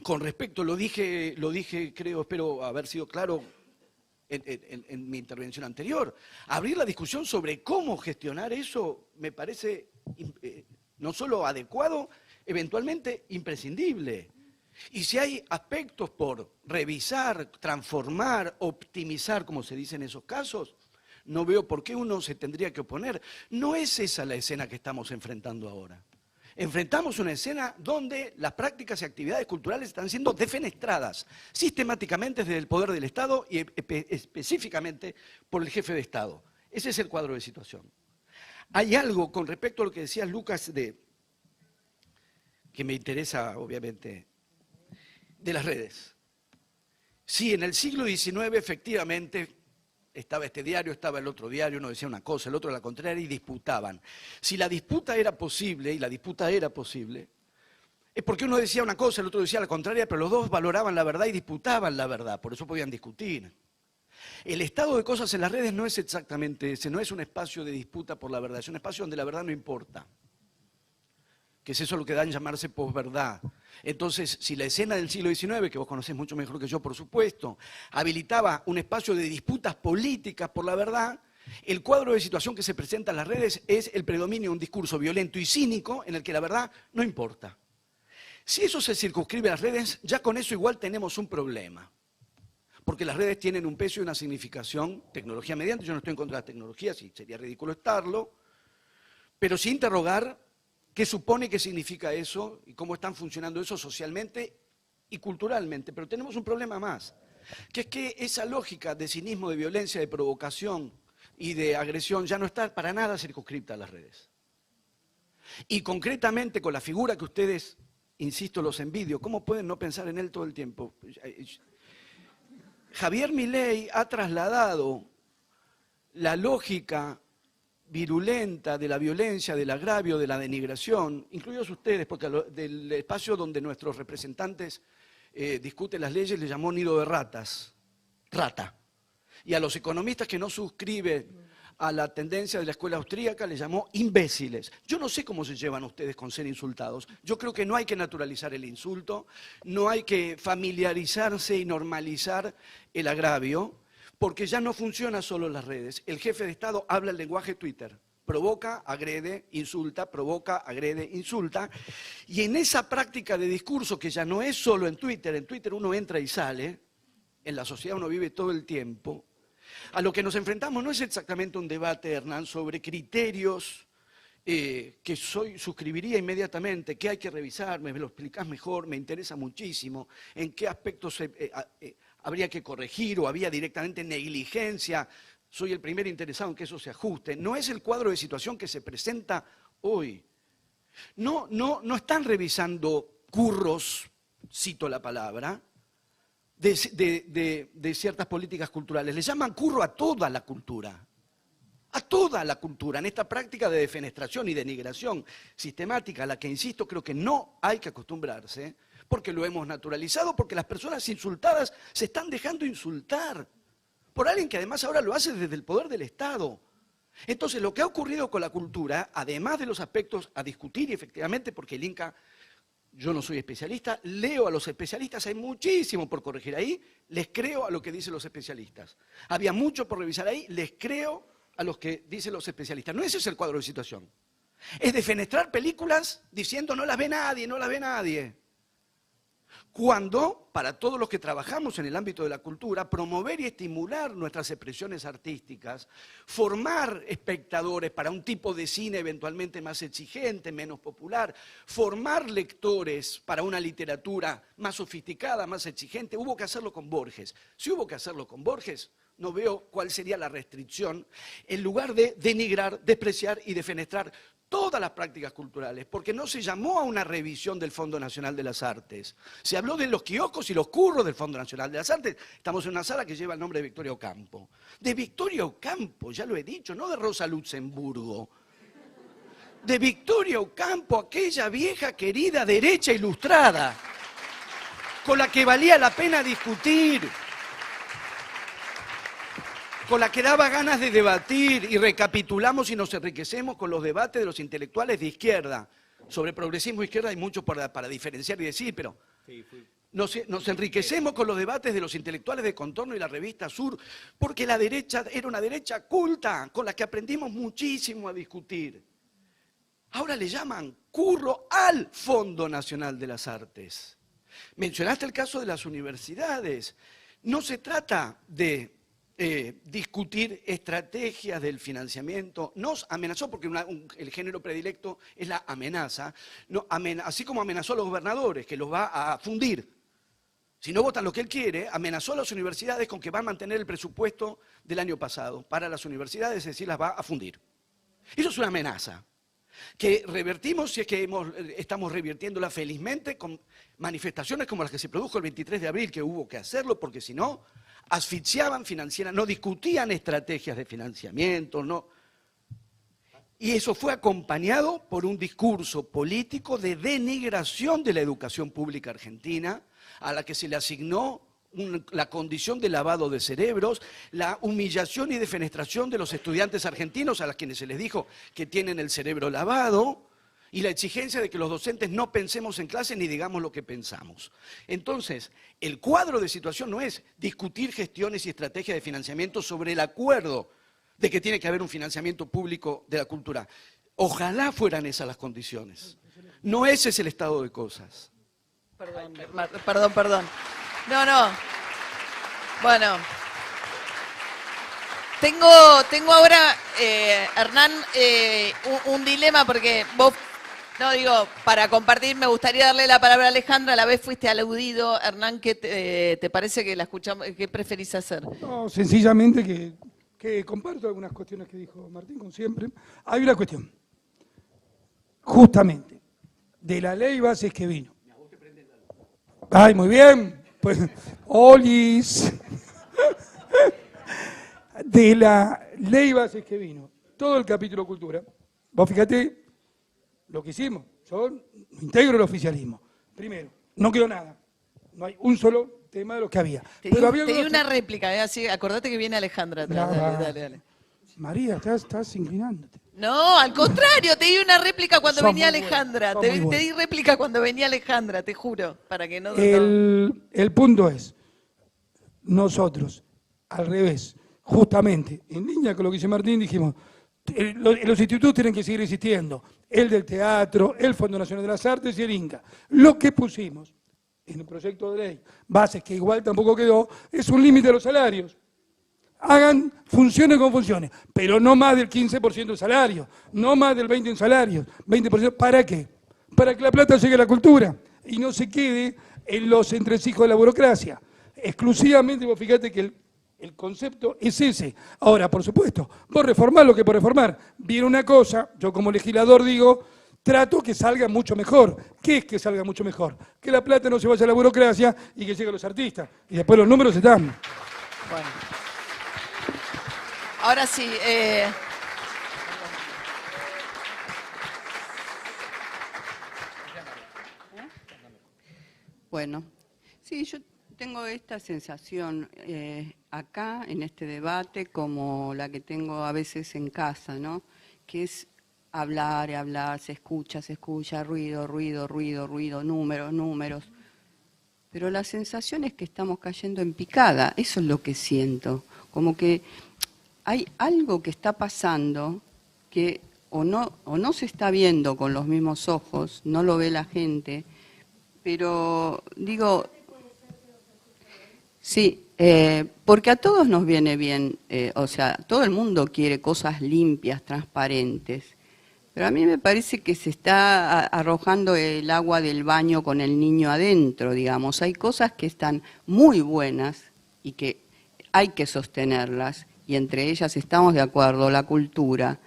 con respecto, lo dije, creo, espero haber sido claro en mi intervención anterior, abrir la discusión sobre cómo gestionar eso me parece no solo adecuado, eventualmente imprescindible. Y si hay aspectos por revisar, transformar, optimizar, como se dice en esos casos, no veo por qué uno se tendría que oponer. No es esa la escena que estamos enfrentando ahora. Enfrentamos una escena donde las prácticas y actividades culturales están siendo defenestradas sistemáticamente desde el poder del Estado y específicamente por el jefe de Estado. Ese es el cuadro de situación. Hay algo con respecto a lo que decías, Lucas, que me interesa, obviamente, de las redes. Sí, en el siglo XIX, efectivamente, estaba este diario, estaba el otro diario, uno decía una cosa, el otro la contraria, y disputaban. Si la disputa era posible, y la disputa era posible, es porque uno decía una cosa, el otro decía la contraria, pero los dos valoraban la verdad y disputaban la verdad, por eso podían discutir. El estado de cosas en las redes no es exactamente ese, no es un espacio de disputa por la verdad, es un espacio donde la verdad no importa. Que es eso lo que dan llamarse posverdad. Entonces, si la escena del siglo XIX, que vos conocés mucho mejor que yo, por supuesto, habilitaba un espacio de disputas políticas por la verdad, el cuadro de situación que se presenta en las redes es el predominio de un discurso violento y cínico en el que la verdad no importa. Si eso se circunscribe a las redes, ya con eso igual tenemos un problema. Porque las redes tienen un peso y una significación, tecnología mediante, yo no estoy en contra de la tecnología, sí, sería ridículo estarlo, pero sí interrogar qué supone, qué significa eso y cómo están funcionando eso socialmente y culturalmente. Pero tenemos un problema más, que es que esa lógica de cinismo, de violencia, de provocación y de agresión ya no está para nada circunscripta a las redes. Y concretamente con la figura que ustedes, insisto, los envidio, ¿cómo pueden no pensar en él todo el tiempo? Javier Milei ha trasladado la lógica virulenta de la violencia, del agravio, de la denigración, incluidos ustedes, porque del espacio donde nuestros representantes discuten las leyes le llamó nido de ratas, rata. Y a los economistas que no suscriben a la tendencia de la escuela austríaca le llamó imbéciles. Yo no sé cómo se llevan ustedes con ser insultados. Yo creo que no hay que naturalizar el insulto, no hay que familiarizarse y normalizar el agravio, porque ya no funciona solo en las redes. El jefe de Estado habla el lenguaje Twitter. Provoca, agrede, insulta, provoca, agrede, insulta. Y en esa práctica de discurso, que ya no es solo en Twitter uno entra y sale, en la sociedad uno vive todo el tiempo, a lo que nos enfrentamos no es exactamente un debate, Hernán, sobre criterios que suscribiría inmediatamente, que hay que revisar, me lo explicás mejor, me interesa muchísimo, en qué aspectos habría que corregir o había directamente negligencia, soy el primer interesado en que eso se ajuste. No es el cuadro de situación que se presenta hoy. No están revisando curros, cito la palabra, de ciertas políticas culturales. Le llaman curro a toda la cultura. A toda la cultura, en esta práctica de defenestración y denigración sistemática, a la que, insisto, creo que no hay que acostumbrarse, porque lo hemos naturalizado, porque las personas insultadas se están dejando insultar por alguien que además ahora lo hace desde el poder del Estado. Entonces, lo que ha ocurrido con la cultura, además de los aspectos a discutir, y efectivamente, porque el Inca, yo no soy especialista, leo a los especialistas, hay muchísimo por corregir ahí, les creo a lo que dicen los especialistas. Había mucho por revisar ahí, les creo a los que dicen los especialistas. No ese es el cuadro de situación. Es defenestrar películas diciendo no las ve nadie, no las ve nadie. Cuando, para todos los que trabajamos en el ámbito de la cultura, promover y estimular nuestras expresiones artísticas, formar espectadores para un tipo de cine eventualmente más exigente, menos popular, formar lectores para una literatura más sofisticada, más exigente, hubo que hacerlo con Borges. Si hubo que hacerlo con Borges, no veo cuál sería la restricción, en lugar de denigrar, despreciar y defenestrar todas las prácticas culturales, porque no se llamó a una revisión del Fondo Nacional de las Artes. Se habló de los kioscos y los curros del Fondo Nacional de las Artes. Estamos en una sala que lleva el nombre de Victoria Ocampo. De Victoria Ocampo, ya lo he dicho, no de Rosa Luxemburgo. De Victoria Ocampo, aquella vieja querida derecha ilustrada, con la que valía la pena discutir, con la que daba ganas de debatir, y recapitulamos y nos enriquecemos con los debates de los intelectuales de izquierda. Sobre progresismo e izquierda hay mucho para diferenciar y decir, pero nos enriquecemos con los debates de los intelectuales de Contorno y la revista Sur, porque la derecha era una derecha culta, con la que aprendimos muchísimo a discutir. Ahora le llaman curro al Fondo Nacional de las Artes. Mencionaste el caso de las universidades. No se trata de discutir estrategias del financiamiento. Nos amenazó, porque el género predilecto es la amenaza, así como amenazó a los gobernadores, que los va a fundir. Si no votan lo que él quiere, amenazó a las universidades con que va a mantener el presupuesto del año pasado para las universidades, es decir, las va a fundir. Eso es una amenaza que revertimos, si es que estamos revirtiéndola felizmente, con manifestaciones como las que se produjo el 23 de abril, que hubo que hacerlo, porque si no, asfixiaban financieras, no discutían estrategias de financiamiento, no. Y eso fue acompañado por un discurso político de denigración de la educación pública argentina, a la que se le asignó la condición de lavado de cerebros, la humillación y defenestración de los estudiantes argentinos a los quienes se les dijo que tienen el cerebro lavado, y la exigencia de que los docentes no pensemos en clase ni digamos lo que pensamos. Entonces, el cuadro de situación no es discutir gestiones y estrategias de financiamiento sobre el acuerdo de que tiene que haber un financiamiento público de la cultura. Ojalá fueran esas las condiciones. No ese es el estado de cosas. Perdón. No. Bueno. Tengo ahora, Hernán, un dilema porque vos, para compartir, me gustaría darle la palabra a Alejandra, a la vez fuiste aludido. Hernán, ¿qué te parece que la escuchamos? ¿Qué preferís hacer? No, sencillamente que comparto algunas cuestiones que dijo Martín, como siempre. Hay una cuestión, justamente, de la ley bases que vino. Ay, muy bien, pues, Olis. De la ley bases que vino, todo el capítulo cultura, vos fíjate lo que hicimos, yo integro el oficialismo. Primero, no quedó nada, no hay un solo tema de los que había. Te di una réplica, así, acordate que viene Alejandra atrás, dale. María, estás inclinándote. No, al contrario, te di una réplica cuando venía Alejandra, te di réplica cuando venía Alejandra, te juro, para que no... El punto es, nosotros, al revés, justamente, en línea con lo que dice Martín, dijimos, los institutos tienen que seguir existiendo, el del teatro, el Fondo Nacional de las Artes y el INCA. Lo que pusimos en el proyecto de ley, bases que igual tampoco quedó, es un límite de los salarios. Hagan funciones con funciones, pero no más del 15% de salario, no más del 20% en salarios, 20%, ¿para qué? Para que la plata llegue a la cultura y no se quede en los entresijos de la burocracia. Exclusivamente, vos fíjate que el concepto es ese. Ahora, por supuesto, vos reformás lo que por reformar. Viene una cosa, yo como legislador digo, trato que salga mucho mejor. ¿Qué es que salga mucho mejor? Que la plata no se vaya a la burocracia y que llegue a los artistas. Y después los números están. Bueno. Ahora sí. Bueno, sí, yo tengo esta sensación acá en este debate como la que tengo a veces en casa, ¿no? Que es hablar y hablar, se escucha, ruido, números. Pero la sensación es que estamos cayendo en picada, eso es lo que siento, como que hay algo que está pasando que o no se está viendo con los mismos ojos, no lo ve la gente, pero digo, sí, porque a todos nos viene bien, o sea, todo el mundo quiere cosas limpias, transparentes, pero a mí me parece que se está arrojando el agua del baño con el niño adentro, digamos. Hay cosas que están muy buenas y que hay que sostenerlas, y entre ellas estamos de acuerdo, la cultura.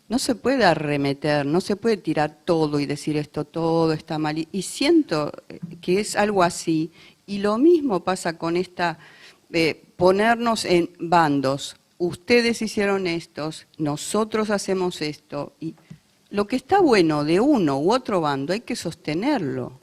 No se puede arremeter, no se puede tirar todo y decir esto todo está mal. Y siento que es algo así. Y lo mismo pasa con esta, ponernos en bandos. Ustedes hicieron estos, nosotros hacemos esto. Y lo que está bueno de uno u otro bando hay que sostenerlo.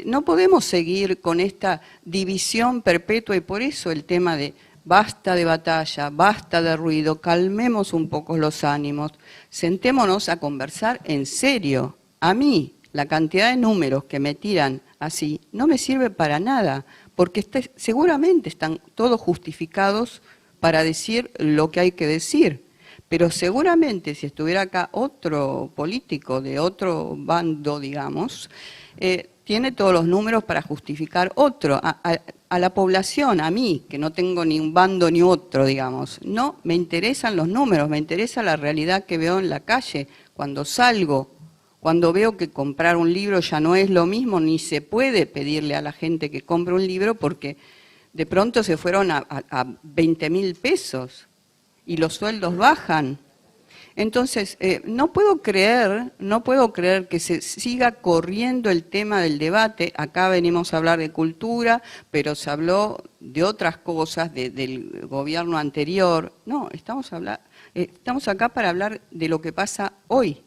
No podemos seguir con esta división perpetua, y por eso el tema de basta de batalla, basta de ruido, calmemos un poco los ánimos, sentémonos a conversar en serio. A mí, la cantidad de números que me tiran así no me sirve para nada, porque seguramente están todos justificados para decir lo que hay que decir. Pero seguramente si estuviera acá otro político de otro bando, digamos, tiene todos los números para justificar otro. A la población, a mí, que no tengo ni un bando ni otro, digamos, no me interesan los números, me interesa la realidad que veo en la calle. Cuando salgo, cuando veo que comprar un libro ya no es lo mismo, ni se puede pedirle a la gente que compre un libro porque de pronto se fueron a 20.000 pesos y los sueldos bajan. Entonces, no puedo creer que se siga corriendo el tema del debate. Acá venimos a hablar de cultura, pero se habló de otras cosas, del gobierno anterior. No, estamos Estamos acá para hablar de lo que pasa hoy.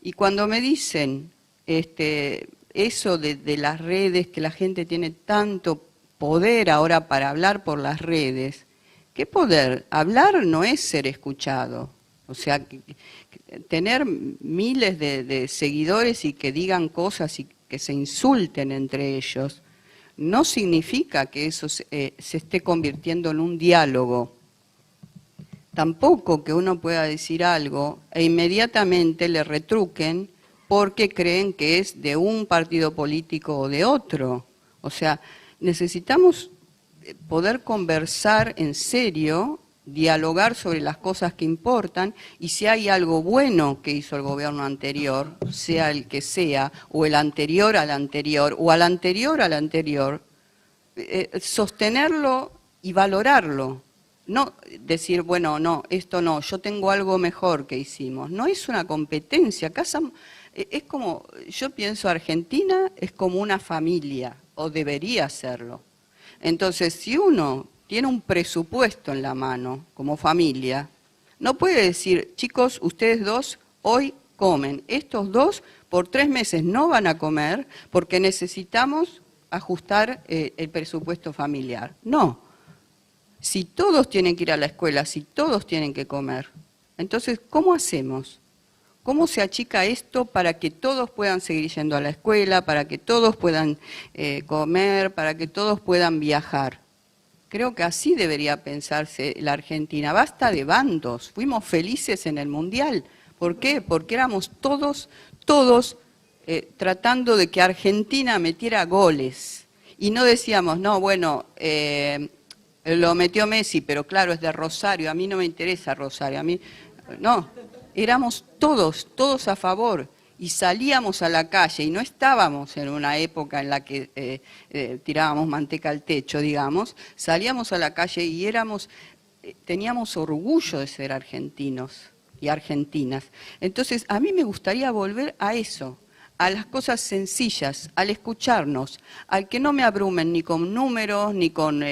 Y cuando me dicen eso de las redes, que la gente tiene tanto poder ahora para hablar por las redes, ¿qué poder? Hablar no es ser escuchado. O sea, tener miles de seguidores y que digan cosas y que se insulten entre ellos, no significa que eso se esté convirtiendo en un diálogo. Tampoco que uno pueda decir algo e inmediatamente le retruquen porque creen que es de un partido político o de otro. O sea, necesitamos poder conversar en serio, dialogar sobre las cosas que importan, y si hay algo bueno que hizo el gobierno anterior, sea el que sea, o el anterior al anterior, o al anterior al anterior, sostenerlo y valorarlo. No decir, bueno, no, esto no, yo tengo algo mejor que hicimos. No es una competencia. Es como, yo pienso, Argentina es como una familia, o debería serlo. Entonces, si uno tiene un presupuesto en la mano como familia, no puede decir, chicos, ustedes dos hoy comen, estos dos por 3 meses no van a comer porque necesitamos ajustar el presupuesto familiar. No. Si todos tienen que ir a la escuela, si todos tienen que comer, entonces, ¿cómo hacemos? ¿Cómo se achica esto para que todos puedan seguir yendo a la escuela, para que todos puedan comer, para que todos puedan viajar? Creo que así debería pensarse la Argentina. Basta de bandos. Fuimos felices en el Mundial. ¿Por qué? Porque éramos todos tratando de que Argentina metiera goles. Y no decíamos, no, bueno, lo metió Messi, pero claro, es de Rosario. A mí no me interesa Rosario. A mí, no, éramos todos a favor. Y salíamos a la calle, y no estábamos en una época en la que tirábamos manteca al techo, digamos, salíamos a la calle y teníamos orgullo de ser argentinos y argentinas. Entonces, a mí me gustaría volver a eso, a las cosas sencillas, al escucharnos, al que no me abrumen ni con números, ni con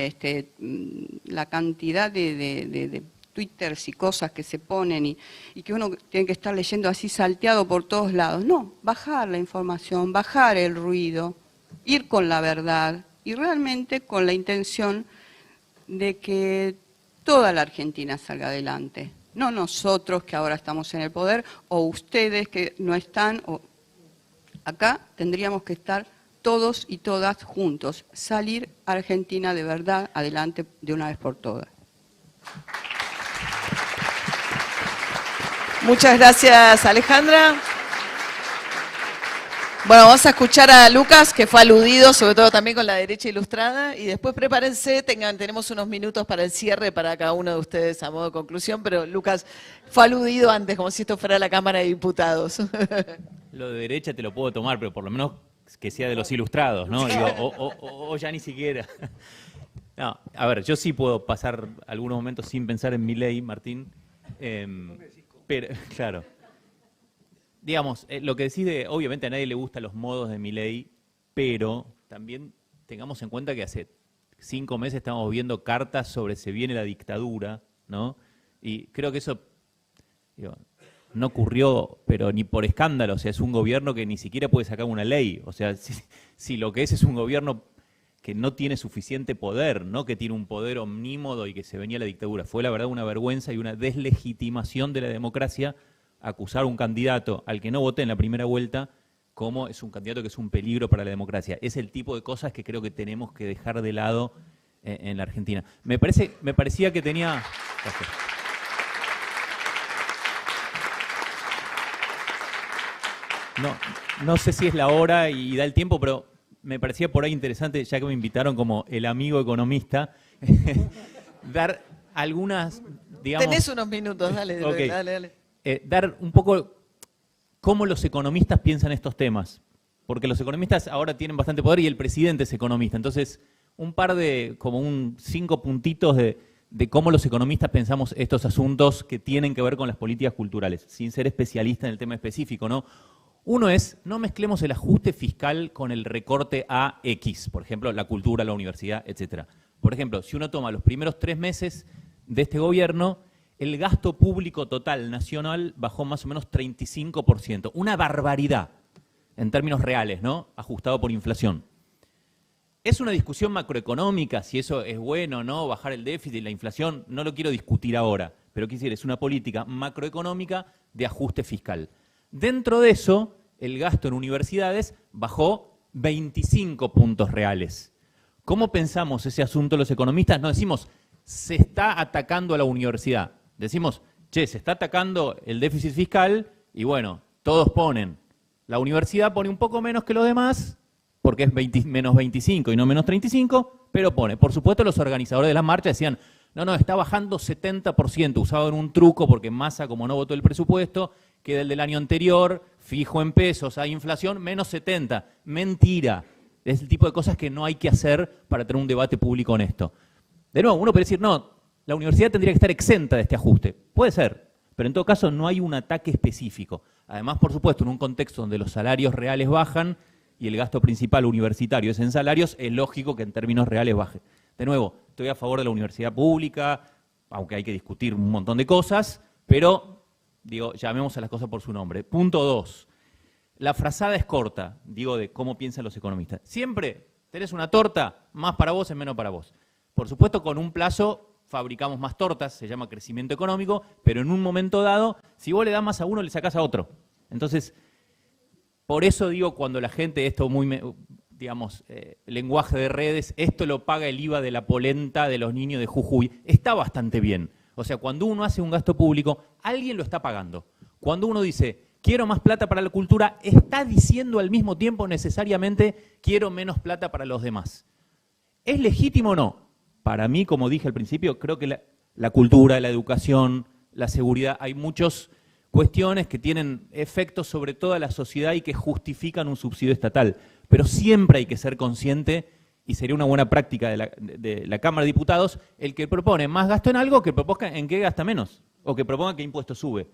la cantidad de twitters y cosas que se ponen y que uno tiene que estar leyendo así salteado por todos lados. No, bajar la información, bajar el ruido, ir con la verdad y realmente con la intención de que toda la Argentina salga adelante. No nosotros que ahora estamos en el poder o ustedes que no están. Acá tendríamos que estar todos y todas juntos, salir Argentina de verdad adelante de una vez por todas. Muchas gracias, Alejandra. Bueno, vamos a escuchar a Lucas, que fue aludido, sobre todo también con la derecha ilustrada, y después prepárense, tenemos unos minutos para el cierre para cada uno de ustedes a modo de conclusión, pero Lucas fue aludido antes, como si esto fuera la Cámara de Diputados. Lo de derecha te lo puedo tomar, pero por lo menos que sea de los ilustrados, ¿no? Digo, o ya ni siquiera. No, a ver, yo sí puedo pasar algunos momentos sin pensar en Milei, Martín. Pero, claro. Digamos, lo que decís de, obviamente a nadie le gustan los modos de Milei, pero también tengamos en cuenta que hace 5 meses estamos viendo cartas sobre se viene la dictadura, ¿no? Y creo que eso no ocurrió, pero ni por escándalo. O sea, es un gobierno que ni siquiera puede sacar una ley. O sea, si lo que es un gobierno que no tiene suficiente poder, no que tiene un poder omnímodo y que se venía la dictadura. Fue la verdad una vergüenza y una deslegitimación de la democracia acusar a un candidato al que no voté en la primera vuelta como es un candidato que es un peligro para la democracia. Es el tipo de cosas que creo que tenemos que dejar de lado en la Argentina. Me parecía que tenía... Gracias. No sé si es la hora y da el tiempo, pero me parecía por ahí interesante, ya que me invitaron como el amigo economista, dar algunas, digamos... Tenés unos minutos, dale, okay. dale. Dar un poco cómo los economistas piensan estos temas, porque los economistas ahora tienen bastante poder y el presidente es economista, entonces un par de, como 5 puntitos de cómo los economistas pensamos estos asuntos que tienen que ver con las políticas culturales, sin ser especialista en el tema específico, ¿no? Uno es, no mezclemos el ajuste fiscal con el recorte a X, por ejemplo, la cultura, la universidad, etc. Por ejemplo, si uno toma los primeros 3 meses de este gobierno, el gasto público total nacional bajó más o menos 35%. Una barbaridad en términos reales, ¿no? Ajustado por inflación. Es una discusión macroeconómica, si eso es bueno o no, bajar el déficit y la inflación, no lo quiero discutir ahora, pero quiero decir, es una política macroeconómica de ajuste fiscal. Dentro de eso, el gasto en universidades bajó 25 puntos reales. ¿Cómo pensamos ese asunto los economistas? No decimos, se está atacando a la universidad. Decimos, che, se está atacando el déficit fiscal y bueno, todos ponen. La universidad pone un poco menos que los demás, porque es menos 25 y no menos 35, pero pone. Por supuesto, los organizadores de la marcha decían, no, está bajando 70%, usaban un truco porque Massa, como no votó el presupuesto, queda el del año anterior, fijo en pesos, hay inflación, menos 70. Mentira. Es el tipo de cosas que no hay que hacer para tener un debate público honesto. De nuevo, uno puede decir, no, la universidad tendría que estar exenta de este ajuste. Puede ser, pero en todo caso no hay un ataque específico. Además, por supuesto, en un contexto donde los salarios reales bajan y el gasto principal universitario es en salarios, es lógico que en términos reales baje. De nuevo, estoy a favor de la universidad pública, aunque hay que discutir un montón de cosas, pero, digo, llamemos a las cosas por su nombre. Punto 2. La frazada es corta, digo, de cómo piensan los economistas. Siempre tenés una torta, más para vos es menos para vos. Por supuesto, con un plazo fabricamos más tortas, se llama crecimiento económico, pero en un momento dado, si vos le das más a uno, le sacás a otro. Entonces, por eso digo, cuando la gente, esto muy, digamos, lenguaje de redes, esto lo paga el IVA de la polenta de los niños de Jujuy, está bastante bien. O sea, cuando uno hace un gasto público, alguien lo está pagando. Cuando uno dice, quiero más plata para la cultura, está diciendo al mismo tiempo necesariamente, quiero menos plata para los demás. ¿Es legítimo o no? Para mí, como dije al principio, creo que la cultura, la educación, la seguridad, hay muchas cuestiones que tienen efectos sobre toda la sociedad y que justifican un subsidio estatal. Pero siempre hay que ser consciente, y sería una buena práctica de la Cámara de Diputados, el que propone más gasto en algo que proponga en qué gasta menos, o que proponga qué impuesto sube.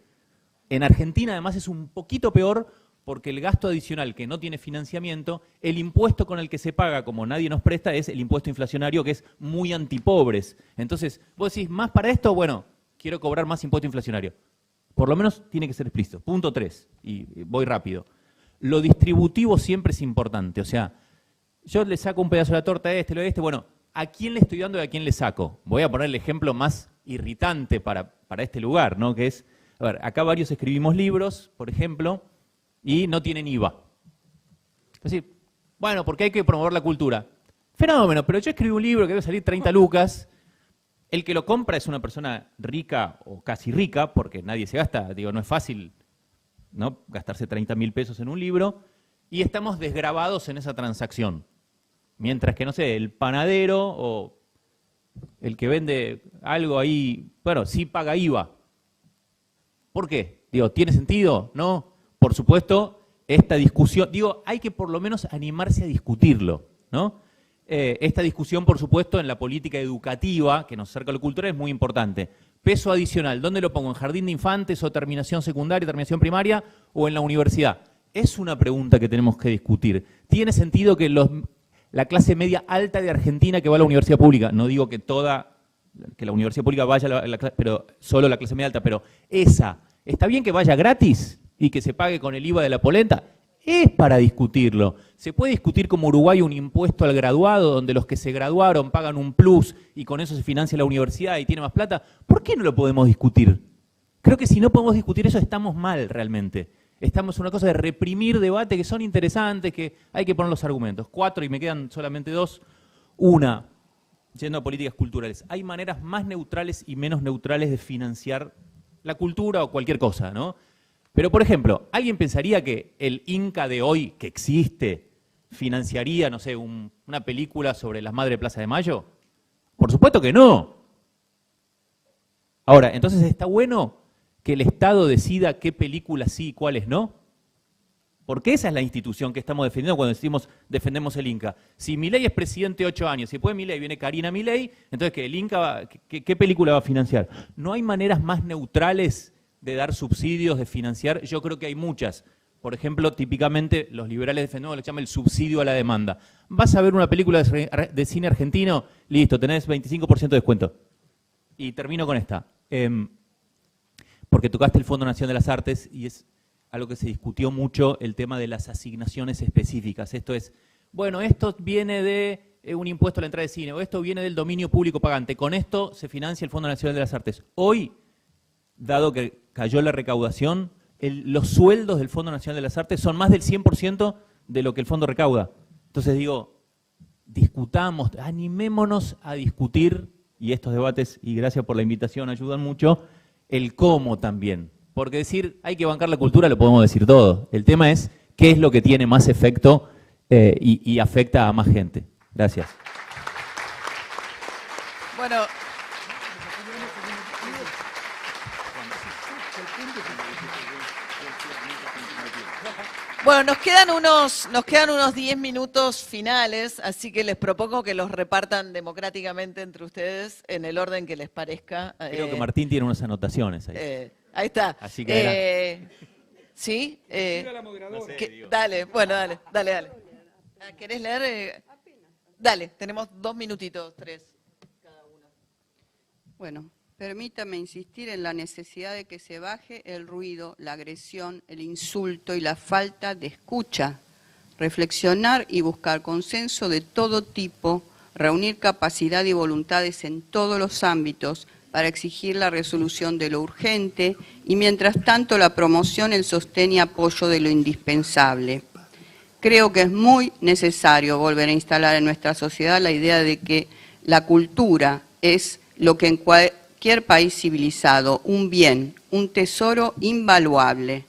En Argentina, además, es un poquito peor porque el gasto adicional que no tiene financiamiento, el impuesto con el que se paga, como nadie nos presta, es el impuesto inflacionario, que es muy antipobres. Entonces, vos decís, ¿más para esto? Bueno, quiero cobrar más impuesto inflacionario. Por lo menos tiene que ser explícito. Punto 3, y voy rápido. Lo distributivo siempre es importante. O sea, yo le saco un pedazo de la torta a este, lo de este, bueno, ¿a quién le estoy dando y a quién le saco? Voy a poner el ejemplo más irritante para este lugar, ¿no? Que es, a ver, acá varios escribimos libros, por ejemplo, y no tienen IVA. Es decir, bueno, porque hay que promover la cultura. Fenómeno, pero yo escribí un libro que debe salir 30 lucas, el que lo compra es una persona rica o casi rica, porque nadie se gasta, digo, no es fácil, ¿no?, gastarse 30.000 pesos en un libro, y estamos desgravados en esa transacción. Mientras que, no sé, el panadero o el que vende algo ahí, bueno, sí paga IVA. ¿Por qué? Digo, ¿tiene sentido? ¿No? Por supuesto, esta discusión, digo, hay que por lo menos animarse a discutirlo, ¿no? Esta discusión, por supuesto, en la política educativa, que nos acerca a lo cultural, es muy importante. Peso adicional, ¿dónde lo pongo? ¿En jardín de infantes o terminación secundaria, terminación primaria o en la universidad? Es una pregunta que tenemos que discutir. ¿Tiene sentido que la clase media alta de Argentina que va a la universidad pública, no digo que la universidad pública vaya a la clase, pero solo la clase media alta, pero esa, ¿está bien que vaya gratis y que se pague con el IVA de la polenta? Es para discutirlo. ¿Se puede discutir como Uruguay un impuesto al graduado, donde los que se graduaron pagan un plus y con eso se financia la universidad y tiene más plata? ¿Por qué no lo podemos discutir? Creo que si no podemos discutir eso estamos mal realmente. Estamos en una cosa de reprimir debates que son interesantes, que hay que poner los argumentos. 4 y me quedan solamente 2. Una, yendo a políticas culturales. Hay maneras más neutrales y menos neutrales de financiar la cultura o cualquier cosa, ¿no? Pero, por ejemplo, ¿alguien pensaría que el Inca de hoy, que existe, financiaría, no sé, una película sobre las Madres de Plaza de Mayo? Por supuesto que no. Ahora, entonces, ¿está bueno que el Estado decida qué películas sí y cuáles no? Porque esa es la institución que estamos defendiendo cuando decimos defendemos el Inca. Si Milei es presidente 8 años, si después de Milei viene Karina Milei, entonces ¿qué? ¿El Inca qué película va a financiar? No hay maneras más neutrales de dar subsidios, de financiar. Yo creo que hay muchas. Por ejemplo, típicamente los liberales defendemos lo que se llama el subsidio a la demanda. Vas a ver una película de cine argentino, listo, tenés 25% de descuento. Y termino con esta. porque tocaste el Fondo Nacional de las Artes y es algo que se discutió mucho, el tema de las asignaciones específicas. Esto es, bueno, esto viene de un impuesto a la entrada de cine, o esto viene del dominio público pagante, con esto se financia el Fondo Nacional de las Artes. Hoy, dado que cayó la recaudación, los sueldos del Fondo Nacional de las Artes son más del 100% de lo que el fondo recauda. Entonces digo, discutamos, animémonos a discutir, y estos debates, y gracias por la invitación, ayudan mucho, el cómo también. Porque decir, hay que bancar la cultura, lo podemos decir todo. El tema es, ¿qué es lo que tiene más efecto y afecta a más gente? Gracias. Bueno, nos quedan unos 10 minutos finales, así que les propongo que los repartan democráticamente entre ustedes en el orden que les parezca. Creo que Martín tiene unas anotaciones ahí. Ahí está. Así que ¿sí? No sé, dale, bueno, dale. ¿Querés leer? Dale, tenemos 2 minutitos, 3 cada uno. Bueno, permítame insistir en la necesidad de que se baje el ruido, la agresión, el insulto y la falta de escucha. Reflexionar y buscar consenso de todo tipo, reunir capacidad y voluntades en todos los ámbitos para exigir la resolución de lo urgente y mientras tanto la promoción, el sostén y apoyo de lo indispensable. Creo que es muy necesario volver a instalar en nuestra sociedad la idea de que la cultura es lo que en cualquier país civilizado, un bien, un tesoro invaluable,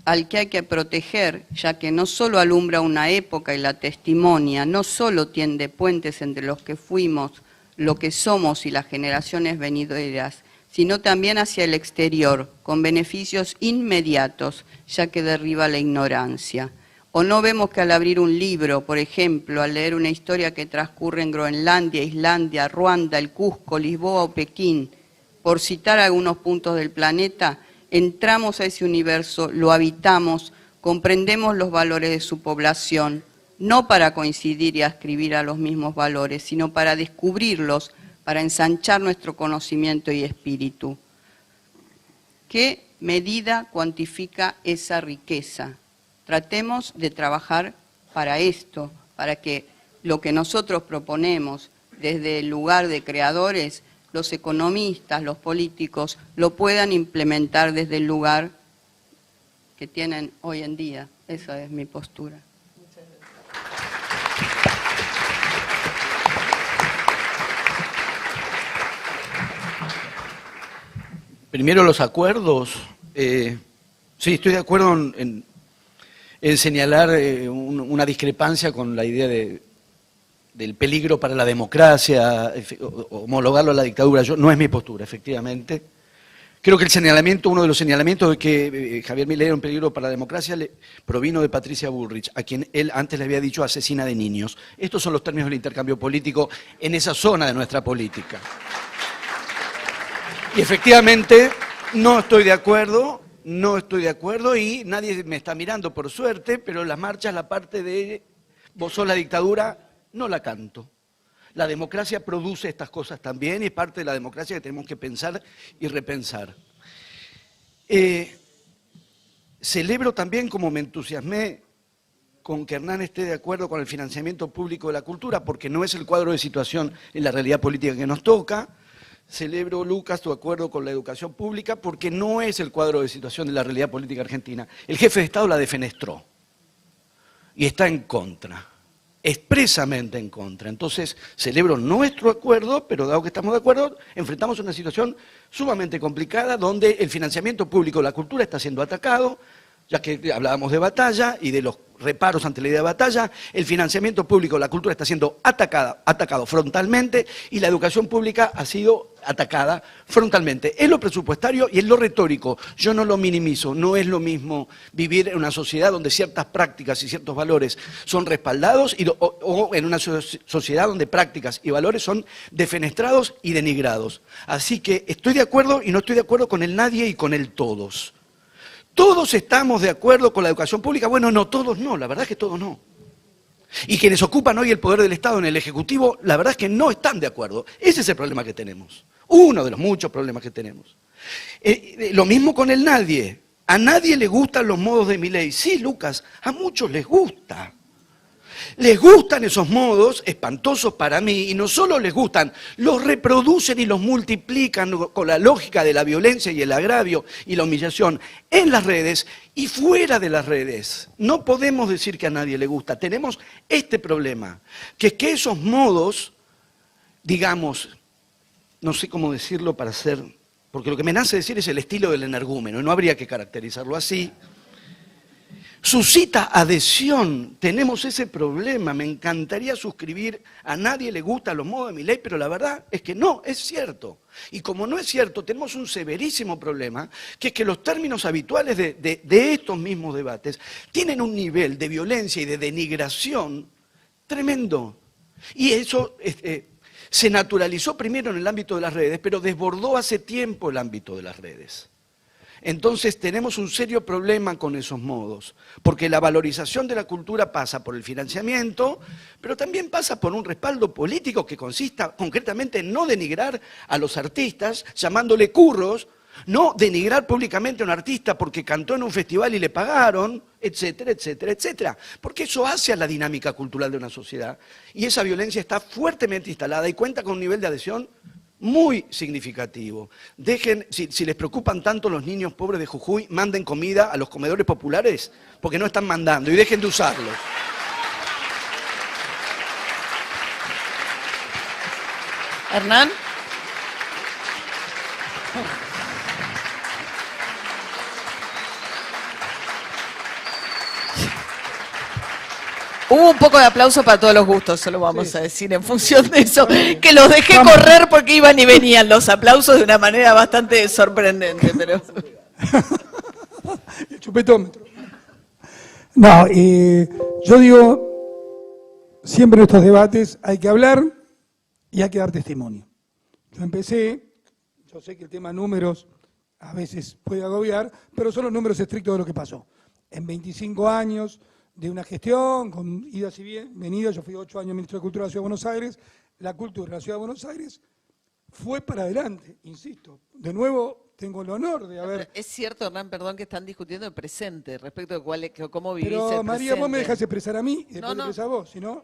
al que hay que proteger, ya que no solo alumbra una época y la testimonia, no solo tiende puentes entre los que fuimos, lo que somos y las generaciones venideras, sino también hacia el exterior, con beneficios inmediatos, ya que derriba la ignorancia. ¿O no vemos que al abrir un libro, por ejemplo, al leer una historia que transcurre en Groenlandia, Islandia, Ruanda, el Cusco, Lisboa o Pekín, por citar algunos puntos del planeta, entramos a ese universo, lo habitamos, comprendemos los valores de su población, no para coincidir y ascribir a los mismos valores, sino para descubrirlos, para ensanchar nuestro conocimiento y espíritu? ¿Qué medida cuantifica esa riqueza? Tratemos de trabajar para esto, para que lo que nosotros proponemos desde el lugar de creadores, los economistas, los políticos, lo puedan implementar desde el lugar que tienen hoy en día. Esa es mi postura. Primero los acuerdos. Sí, estoy de acuerdo en señalar una discrepancia con la idea del peligro para la democracia, homologarlo a la dictadura. No es mi postura, efectivamente. Creo que uno de los señalamientos de que Javier Milei era un peligro para la democracia provino de Patricia Bullrich, a quien él antes le había dicho asesina de niños. Estos son los términos del intercambio político en esa zona de nuestra política. Y efectivamente no estoy de acuerdo y nadie me está mirando por suerte, pero las marchas, la parte de vos sos la dictadura, no la canto. La democracia produce estas cosas también y es parte de la democracia que tenemos que pensar y repensar. Celebro también, como me entusiasmé con que Hernán esté de acuerdo con el financiamiento público de la cultura, porque no es el cuadro de situación en la realidad política que nos toca. Celebro, Lucas, tu acuerdo con la educación pública, porque no es el cuadro de situación de la realidad política argentina. El jefe de Estado la defenestró y está en contra, expresamente en contra. Entonces, celebro nuestro acuerdo, pero dado que estamos de acuerdo, enfrentamos una situación sumamente complicada donde el financiamiento público de la cultura está siendo atacado, ya que hablábamos de batalla y de los reparos ante la idea de batalla, el financiamiento público de la cultura está siendo atacado frontalmente y la educación pública ha sido atacada frontalmente. Es lo presupuestario y es lo retórico. Yo no lo minimizo, no es lo mismo vivir en una sociedad donde ciertas prácticas y ciertos valores son respaldados o en una sociedad donde prácticas y valores son defenestrados y denigrados. Así que estoy de acuerdo y no estoy de acuerdo con el nadie y con el todos. ¿Todos estamos de acuerdo con la educación pública? Bueno, no, todos no, la verdad es que todos no. Y quienes ocupan hoy el poder del Estado en el Ejecutivo, la verdad es que no están de acuerdo. Ese es el problema que tenemos, uno de los muchos problemas que tenemos. Lo mismo con el nadie. A nadie le gustan los modos de Milei. Sí, Lucas, a muchos les gusta. Les gustan esos modos, espantosos para mí, y no solo les gustan, los reproducen y los multiplican con la lógica de la violencia y el agravio y la humillación en las redes y fuera de las redes. No podemos decir que a nadie le gusta. Tenemos este problema, que es que esos modos, digamos, no sé cómo decirlo para hacer, porque lo que me nace decir es el estilo del energúmeno, y no habría que caracterizarlo así. Suscita adhesión, tenemos ese problema, me encantaría suscribir, a nadie le gustan los modos de Milei, pero la verdad es que no, es cierto. Y como no es cierto, tenemos un severísimo problema, que es que los términos habituales de estos mismos debates tienen un nivel de violencia y de denigración tremendo. Y eso se naturalizó primero en el ámbito de las redes, pero desbordó hace tiempo el ámbito de las redes. Entonces tenemos un serio problema con esos modos, porque la valorización de la cultura pasa por el financiamiento, pero también pasa por un respaldo político que consista concretamente en no denigrar a los artistas, llamándole curros, no denigrar públicamente a un artista porque cantó en un festival y le pagaron, etcétera, etcétera, etcétera. Porque eso hace a la dinámica cultural de una sociedad. Y esa violencia está fuertemente instalada y cuenta con un nivel de adhesión muy significativo. Dejen, si les preocupan tanto los niños pobres de Jujuy, manden comida a los comedores populares, porque no están mandando, y dejen de usarlos. Hernán. Hubo un poco de aplauso para todos los gustos, solo vamos a decir, en función de eso, que los dejé correr porque iban y venían los aplausos de una manera bastante sorprendente. Pero... El chupetómetro. No, yo digo, siempre en estos debates hay que hablar y hay que dar testimonio. Yo sé que el tema números a veces puede agobiar, pero son los números estrictos de lo que pasó. En 25 años... de una gestión, con idas y venidas, yo fui 8 años ministro de Cultura de la Ciudad de Buenos Aires, la cultura de la Ciudad de Buenos Aires fue para adelante, insisto. De nuevo, tengo el honor de haber... Es cierto, Hernán, perdón, que están discutiendo el presente, respecto de cómo vivís Pero, el presente. María, vos me dejás expresar a mí y después no. expresás vos, si no...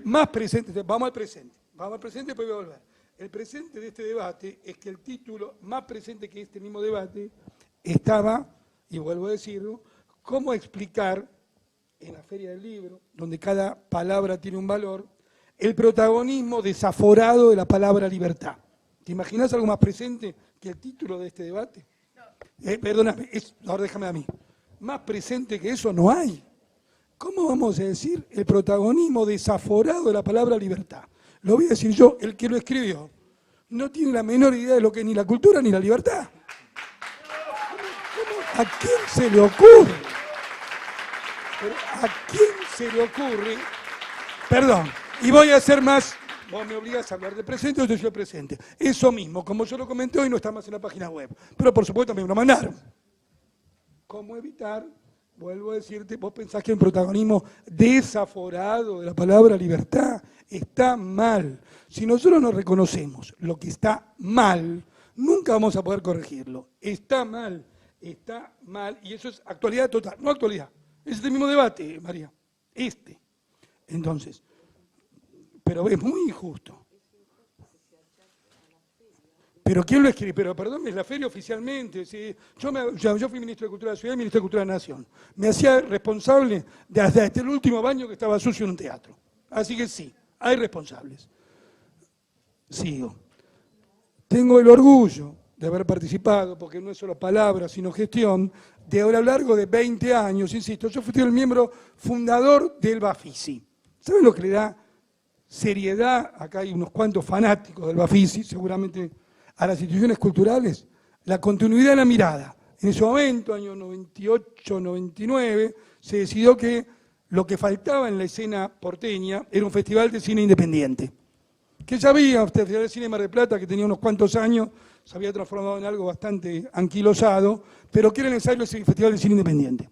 Más presente, vamos al presente, y después voy a volver. El presente de este debate es que el título, más presente que este mismo debate, estaba, y vuelvo a decirlo, cómo explicar en la Feria del Libro, donde cada palabra tiene un valor, el protagonismo desaforado de la palabra libertad. ¿Te imaginas algo más presente que el título de este debate? Perdóname, ahora déjame a mí. Más presente que eso no hay. ¿Cómo vamos a decir el protagonismo desaforado de la palabra libertad? Lo voy a decir yo, el que lo escribió. No tiene la menor idea de lo que es ni la cultura ni la libertad. ¿A quién se le ocurre? ¿A quién se le ocurre? Perdón, y voy a hacer más, vos me obligás a hablar de presente, yo soy presente. Eso mismo, como yo lo comenté hoy, no está más en la página web. Pero por supuesto me lo mandaron. ¿Cómo evitar? Vuelvo a decirte, vos pensás que el protagonismo desaforado de la palabra libertad está mal. Si nosotros no reconocemos lo que está mal, nunca vamos a poder corregirlo. Está mal, y eso es actualidad total, no actualidad. Es este mismo debate, María, Entonces, pero es muy injusto. ¿Pero quién lo escribe? Pero perdón, es la feria oficialmente. ¿Sí? Yo fui ministro de Cultura de la Ciudad y ministro de Cultura de la Nación. Me hacía responsable de hasta el último baño que estaba sucio en un teatro. Así que sí, hay responsables. Sigo. Tengo el orgullo de haber participado, porque no es solo palabras, sino gestión, de a lo largo de 20 años, insisto, yo fui el miembro fundador del Bafisi. ¿Saben lo que le da seriedad? Acá hay unos cuantos fanáticos del Bafisi, seguramente a las instituciones culturales, la continuidad de la mirada. En ese momento, año 98, 99, se decidió que lo que faltaba en la escena porteña era un festival de cine independiente. Que ya había un festival de cine en Mar del Plata que tenía unos cuantos años, se había transformado en algo bastante anquilosado, pero que era necesario ese festival de cine independiente.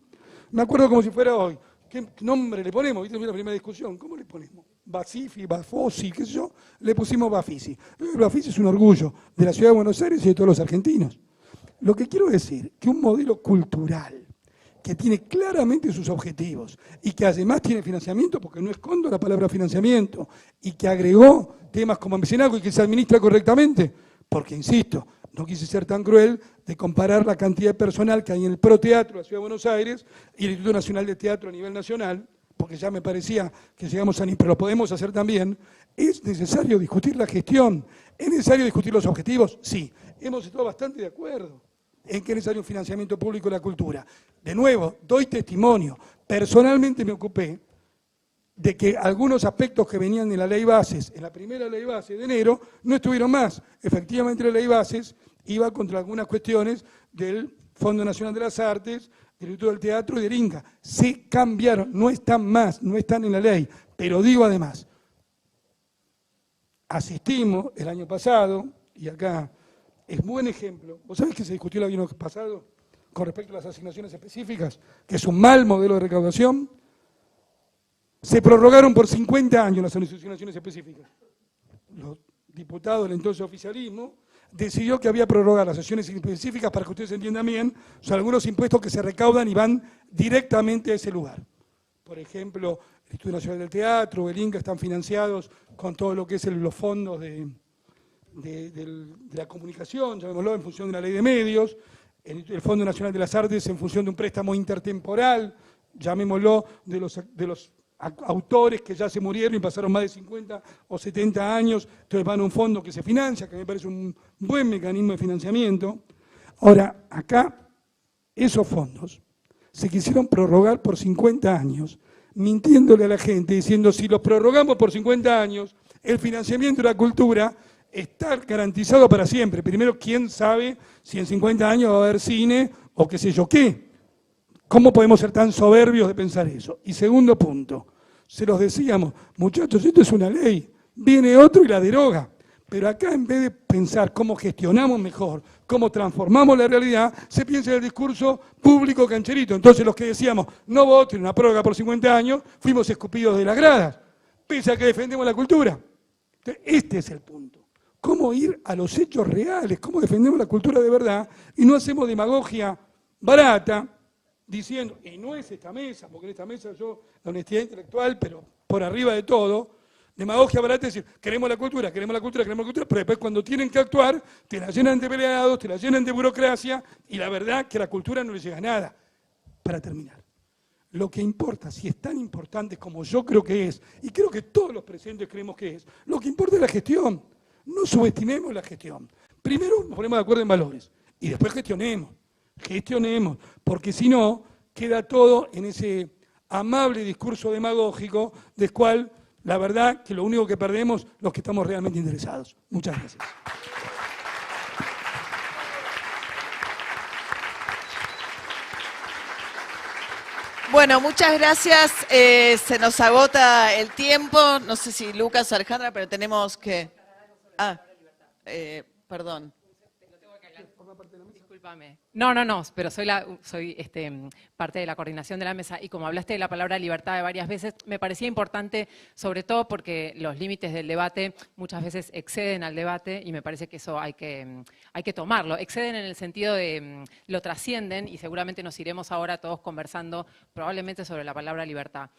Me acuerdo como si fuera hoy, ¿Qué nombre le ponemos? ¿Viste? La primera discusión, ¿cómo le ponemos? Basifi, Bafosi, qué sé yo, le pusimos Bafisi. Bafisi es un orgullo de la ciudad de Buenos Aires y de todos los argentinos. Lo que quiero decir, que un modelo cultural que tiene claramente sus objetivos y que además tiene financiamiento, porque no escondo la palabra financiamiento, y que agregó temas como mecenazgo y que se administra correctamente, porque, insisto, no quise ser tan cruel de comparar la cantidad de personal que hay en el Proteatro de la Ciudad de Buenos Aires y el Instituto Nacional de Teatro a nivel nacional, porque ya me parecía que llegamos a ni, pero lo podemos hacer también. ¿Es necesario discutir la gestión? ¿Es necesario discutir los objetivos? Sí. Hemos estado bastante de acuerdo en que es necesario un financiamiento público de la cultura. De nuevo, doy testimonio. Personalmente me ocupé de que algunos aspectos que venían de la ley bases, en la primera ley base de enero, no estuvieron más. Efectivamente, la ley bases iba contra algunas cuestiones del Fondo Nacional de las Artes, del Instituto del Teatro y del INCA. Se cambiaron, no están más, no están en la ley. Pero digo además, asistimos el año pasado, y acá es buen ejemplo. ¿Vos sabés que se discutió el año pasado con respecto a las asignaciones específicas, que es un mal modelo de recaudación? Se prorrogaron por 50 años las asignaciones específicas. Los diputados del entonces oficialismo decidió que había que prorrogar las asignaciones específicas para que ustedes entiendan bien, son algunos impuestos que se recaudan y van directamente a ese lugar. Por ejemplo, el Instituto Nacional del Teatro, el INCA están financiados con todo lo que es los fondos de la comunicación, llamémoslo, en función de la ley de medios, el Fondo Nacional de las Artes en función de un préstamo intertemporal, llamémoslo, de los autores que ya se murieron y pasaron más de 50 o 70 años, entonces van a un fondo que se financia, que me parece un buen mecanismo de financiamiento. Ahora, acá, esos fondos se quisieron prorrogar por 50 años, mintiéndole a la gente, diciendo, si los prorrogamos por 50 años, el financiamiento de la cultura está garantizado para siempre. Primero, ¿quién sabe si en 50 años va a haber cine o qué sé yo qué? ¿Cómo podemos ser tan soberbios de pensar eso? Y segundo punto, se los decíamos, muchachos, esto es una ley, viene otro y la deroga. Pero acá, en vez de pensar cómo gestionamos mejor, cómo transformamos la realidad, se piensa en el discurso público cancherito. Entonces los que decíamos, no voten una prórroga por 50 años, fuimos escupidos de las gradas, pese a que defendemos la cultura. Entonces, este es el punto. Cómo ir a los hechos reales, cómo defendemos la cultura de verdad y no hacemos demagogia barata, diciendo, y no es esta mesa, porque en esta mesa yo, la honestidad intelectual, pero por arriba de todo, demagogia barata es decir, queremos la cultura, queremos la cultura, queremos la cultura, pero después cuando tienen que actuar, te la llenan de peleados, te la llenan de burocracia, y la verdad que a la cultura no le llega nada. Para terminar, lo que importa, si es tan importante como yo creo que es, y creo que todos los presentes creemos que es, lo que importa es la gestión. No subestimemos la gestión. Primero nos ponemos de acuerdo en valores, y después gestionemos, porque si no, queda todo en ese amable discurso demagógico del cual, la verdad, que lo único que perdemos los que estamos realmente interesados. Muchas gracias. Bueno, muchas gracias. Se nos agota el tiempo. No sé si Lucas o Alejandra, pero tenemos que... perdón. Discúlpame. No, pero soy parte de la coordinación de la mesa y como hablaste de la palabra libertad varias veces, me parecía importante, sobre todo porque los límites del debate muchas veces exceden al debate y me parece que eso hay que tomarlo. Exceden en el sentido de lo trascienden y seguramente nos iremos ahora todos conversando probablemente sobre la palabra libertad.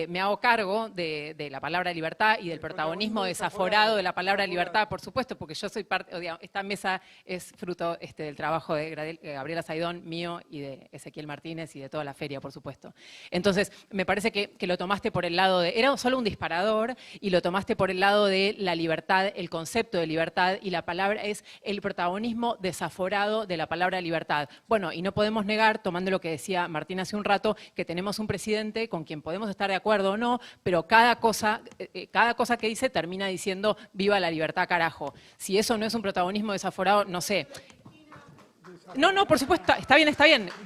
Me hago cargo de la palabra libertad y del protagonismo desaforado de la palabra libertad, por supuesto, porque yo soy parte, digamos, esta mesa es fruto del trabajo de Gabriela Saidón, mío y de Ezequiel Martínez y de toda la feria, por supuesto. Entonces, me parece que lo tomaste por el lado de... Era solo un disparador y lo tomaste por el lado de la libertad, el concepto de libertad, y la palabra es el protagonismo desaforado de la palabra libertad. Bueno, y no podemos negar, tomando lo que decía Martín hace un rato, que tenemos un presidente con quien podemos estar de acuerdo o no, pero cada cosa que dice termina diciendo viva la libertad, carajo. Si eso no es un protagonismo desaforado, no sé. No, por supuesto, está bien,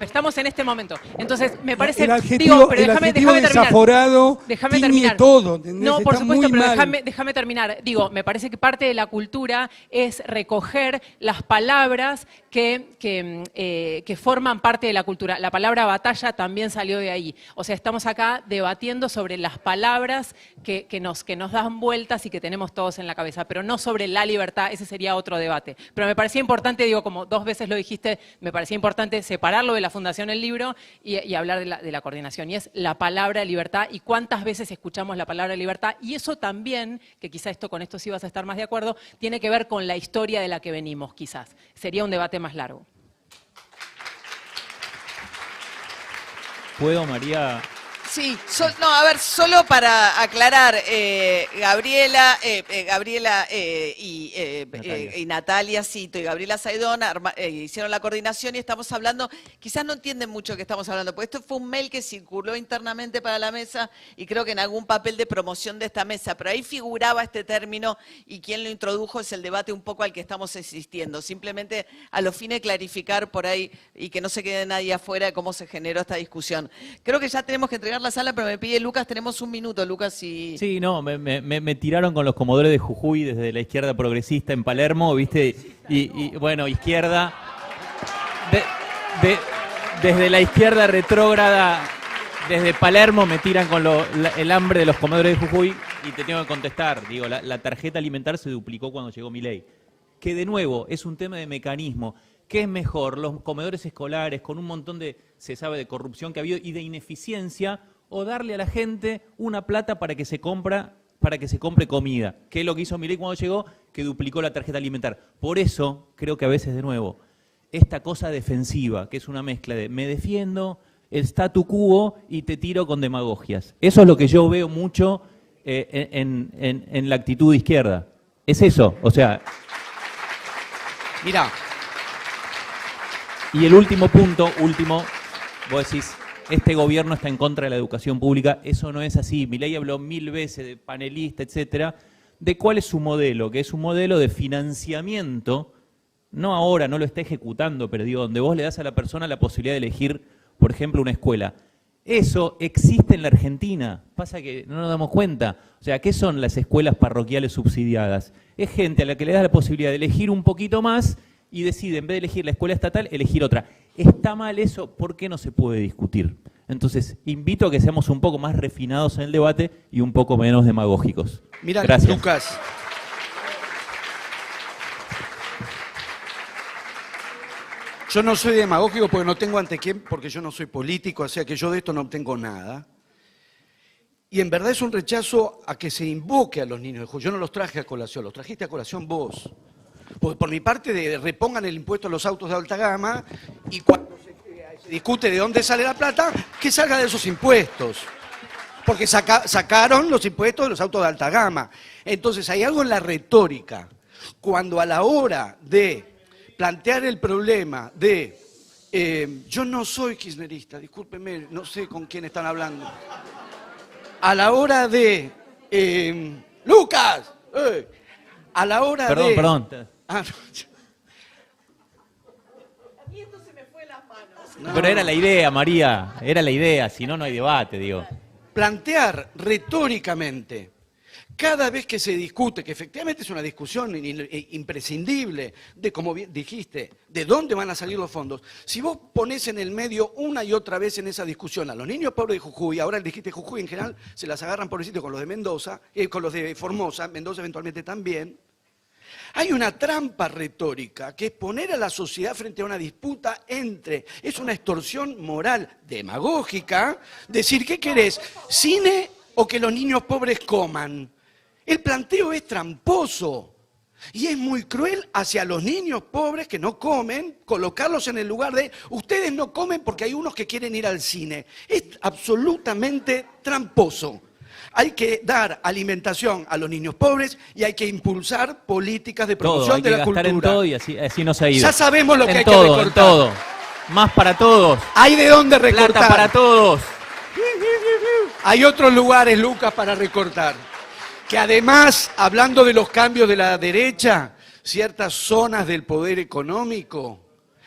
estamos en este momento. Entonces, me parece... El adjetivo, pero déjame desaforado tiene todo, ¿entendés? No, por Está supuesto, muy pero mal. déjame terminar. Me parece que parte de la cultura es recoger las palabras que forman parte de la cultura. La palabra batalla también salió de ahí. O sea, estamos acá debatiendo sobre las palabras que nos dan vueltas y que tenemos todos en la cabeza, pero no sobre la libertad. Ese sería otro debate. Pero me parecía importante, digo, como 2 veces lo dijiste, me parecía importante separarlo de la Fundación El Libro y hablar de la coordinación. Y es la palabra libertad y cuántas veces escuchamos la palabra libertad. Y eso también, que quizá con esto sí vas a estar más de acuerdo, tiene que ver con la historia de la que venimos, quizás. Sería un debate más largo. ¿Puedo, María? Sí, solo para aclarar, Gabriela y Natalia Cito y Gabriela Saidón hicieron la coordinación y estamos hablando, quizás no entienden mucho de qué estamos hablando, porque esto fue un mail que circuló internamente para la mesa y creo que en algún papel de promoción de esta mesa, pero ahí figuraba este término y quien lo introdujo es el debate un poco al que estamos asistiendo, simplemente a los fines de clarificar por ahí y que no se quede nadie afuera de cómo se generó esta discusión. Creo que ya tenemos que entregar la sala, pero me pide Lucas, tenemos un minuto, Lucas. Y... Sí, no, me tiraron con los comodores de Jujuy desde la izquierda progresista en Palermo, ¿viste? Y bueno, izquierda, desde la izquierda retrógrada, desde Palermo me tiran con el hambre de los comodores de Jujuy y te tengo que contestar. Digo, la tarjeta alimentar se duplicó cuando llegó Milei. Que de nuevo, es un tema de mecanismo. ¿Qué es mejor? Los comedores escolares con un montón se sabe, de corrupción que ha habido y de ineficiencia, o darle a la gente una plata para que se compre comida, que es lo que hizo Milei cuando llegó, que duplicó la tarjeta alimentar. Por eso, creo que a veces, de nuevo, esta cosa defensiva, que es una mezcla de me defiendo, el statu quo y te tiro con demagogias. Eso es lo que yo veo mucho en la actitud de izquierda. Es eso, o sea... Mirá. Y el último punto, vos decís, este gobierno está en contra de la educación pública. Eso no es así. Milei habló 1000 veces de panelista, etcétera, de cuál es su modelo, que es un modelo de financiamiento, no ahora, no lo está ejecutando, pero digo, donde vos le das a la persona la posibilidad de elegir, por ejemplo, una escuela. Eso existe en la Argentina, pasa que no nos damos cuenta. O sea, ¿qué son las escuelas parroquiales subsidiadas? Es gente a la que le das la posibilidad de elegir un poquito más y decide, en vez de elegir la escuela estatal, elegir otra. ¿Está mal eso? ¿Por qué no se puede discutir? Entonces, invito a que seamos un poco más refinados en el debate y un poco menos demagógicos. Mira, gracias. Lucas. Yo no soy demagógico porque no tengo ante quién, porque yo no soy político, o sea que yo de esto no obtengo nada. Y en verdad es un rechazo a que se invoque a los niños de Jujuy. Yo no los traje a colación, los trajiste a colación vos. Porque por mi parte repongan el impuesto a los autos de alta gama y cuando se discute de dónde sale la plata, que salga de esos impuestos. Porque sacaron los impuestos de los autos de alta gama. Entonces hay algo en la retórica. Cuando a la hora de plantear el problema de yo no soy kirchnerista, discúlpenme, no sé con quién están hablando. A la hora de Lucas, a la hora de... Perdón. Ah, Y esto se me fue de las manos. no. Pero era la idea, María, era la idea, si no, no hay debate, digo. Plantear retóricamente, cada vez que se discute, que efectivamente es una discusión imprescindible de, como bien dijiste, de dónde van a salir los fondos, si vos ponés en el medio una y otra vez en esa discusión a los niños pobres de Jujuy, ahora dijiste Jujuy en general, se las agarran pobrecitos con los de Mendoza, con los de Formosa, Mendoza eventualmente también. Hay una trampa retórica que es poner a la sociedad frente a una disputa es una extorsión moral demagógica, decir, ¿qué querés? ¿Cine o que los niños pobres coman? El planteo es tramposo y es muy cruel hacia los niños pobres que no comen, colocarlos en el lugar de, ustedes no comen porque hay unos que quieren ir al cine. Es absolutamente tramposo. Hay que dar alimentación a los niños pobres y hay que impulsar políticas de promoción de la cultura. Hay que gastar en todo y así nos ha ido. Ya sabemos lo que hay que todo, recortar. En todo, más para todos. Hay de dónde recortar. Plata para todos. Hay otros lugares, Lucas, para recortar. Que además, hablando de los cambios de la derecha, ciertas zonas del poder económico,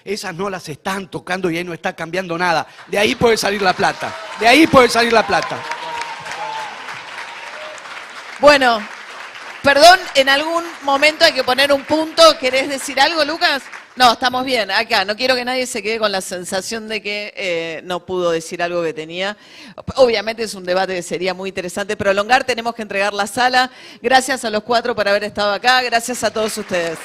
esas no las están tocando y ahí no está cambiando nada. De ahí puede salir la plata. De ahí puede salir la plata. Bueno, perdón, en algún momento hay que poner un punto. ¿Querés decir algo, Lucas? No, estamos bien, acá. No quiero que nadie se quede con la sensación de que no pudo decir algo que tenía. Obviamente es un debate que sería muy interesante prolongar. Tenemos que entregar la sala. Gracias a los 4 por haber estado acá. Gracias a todos ustedes.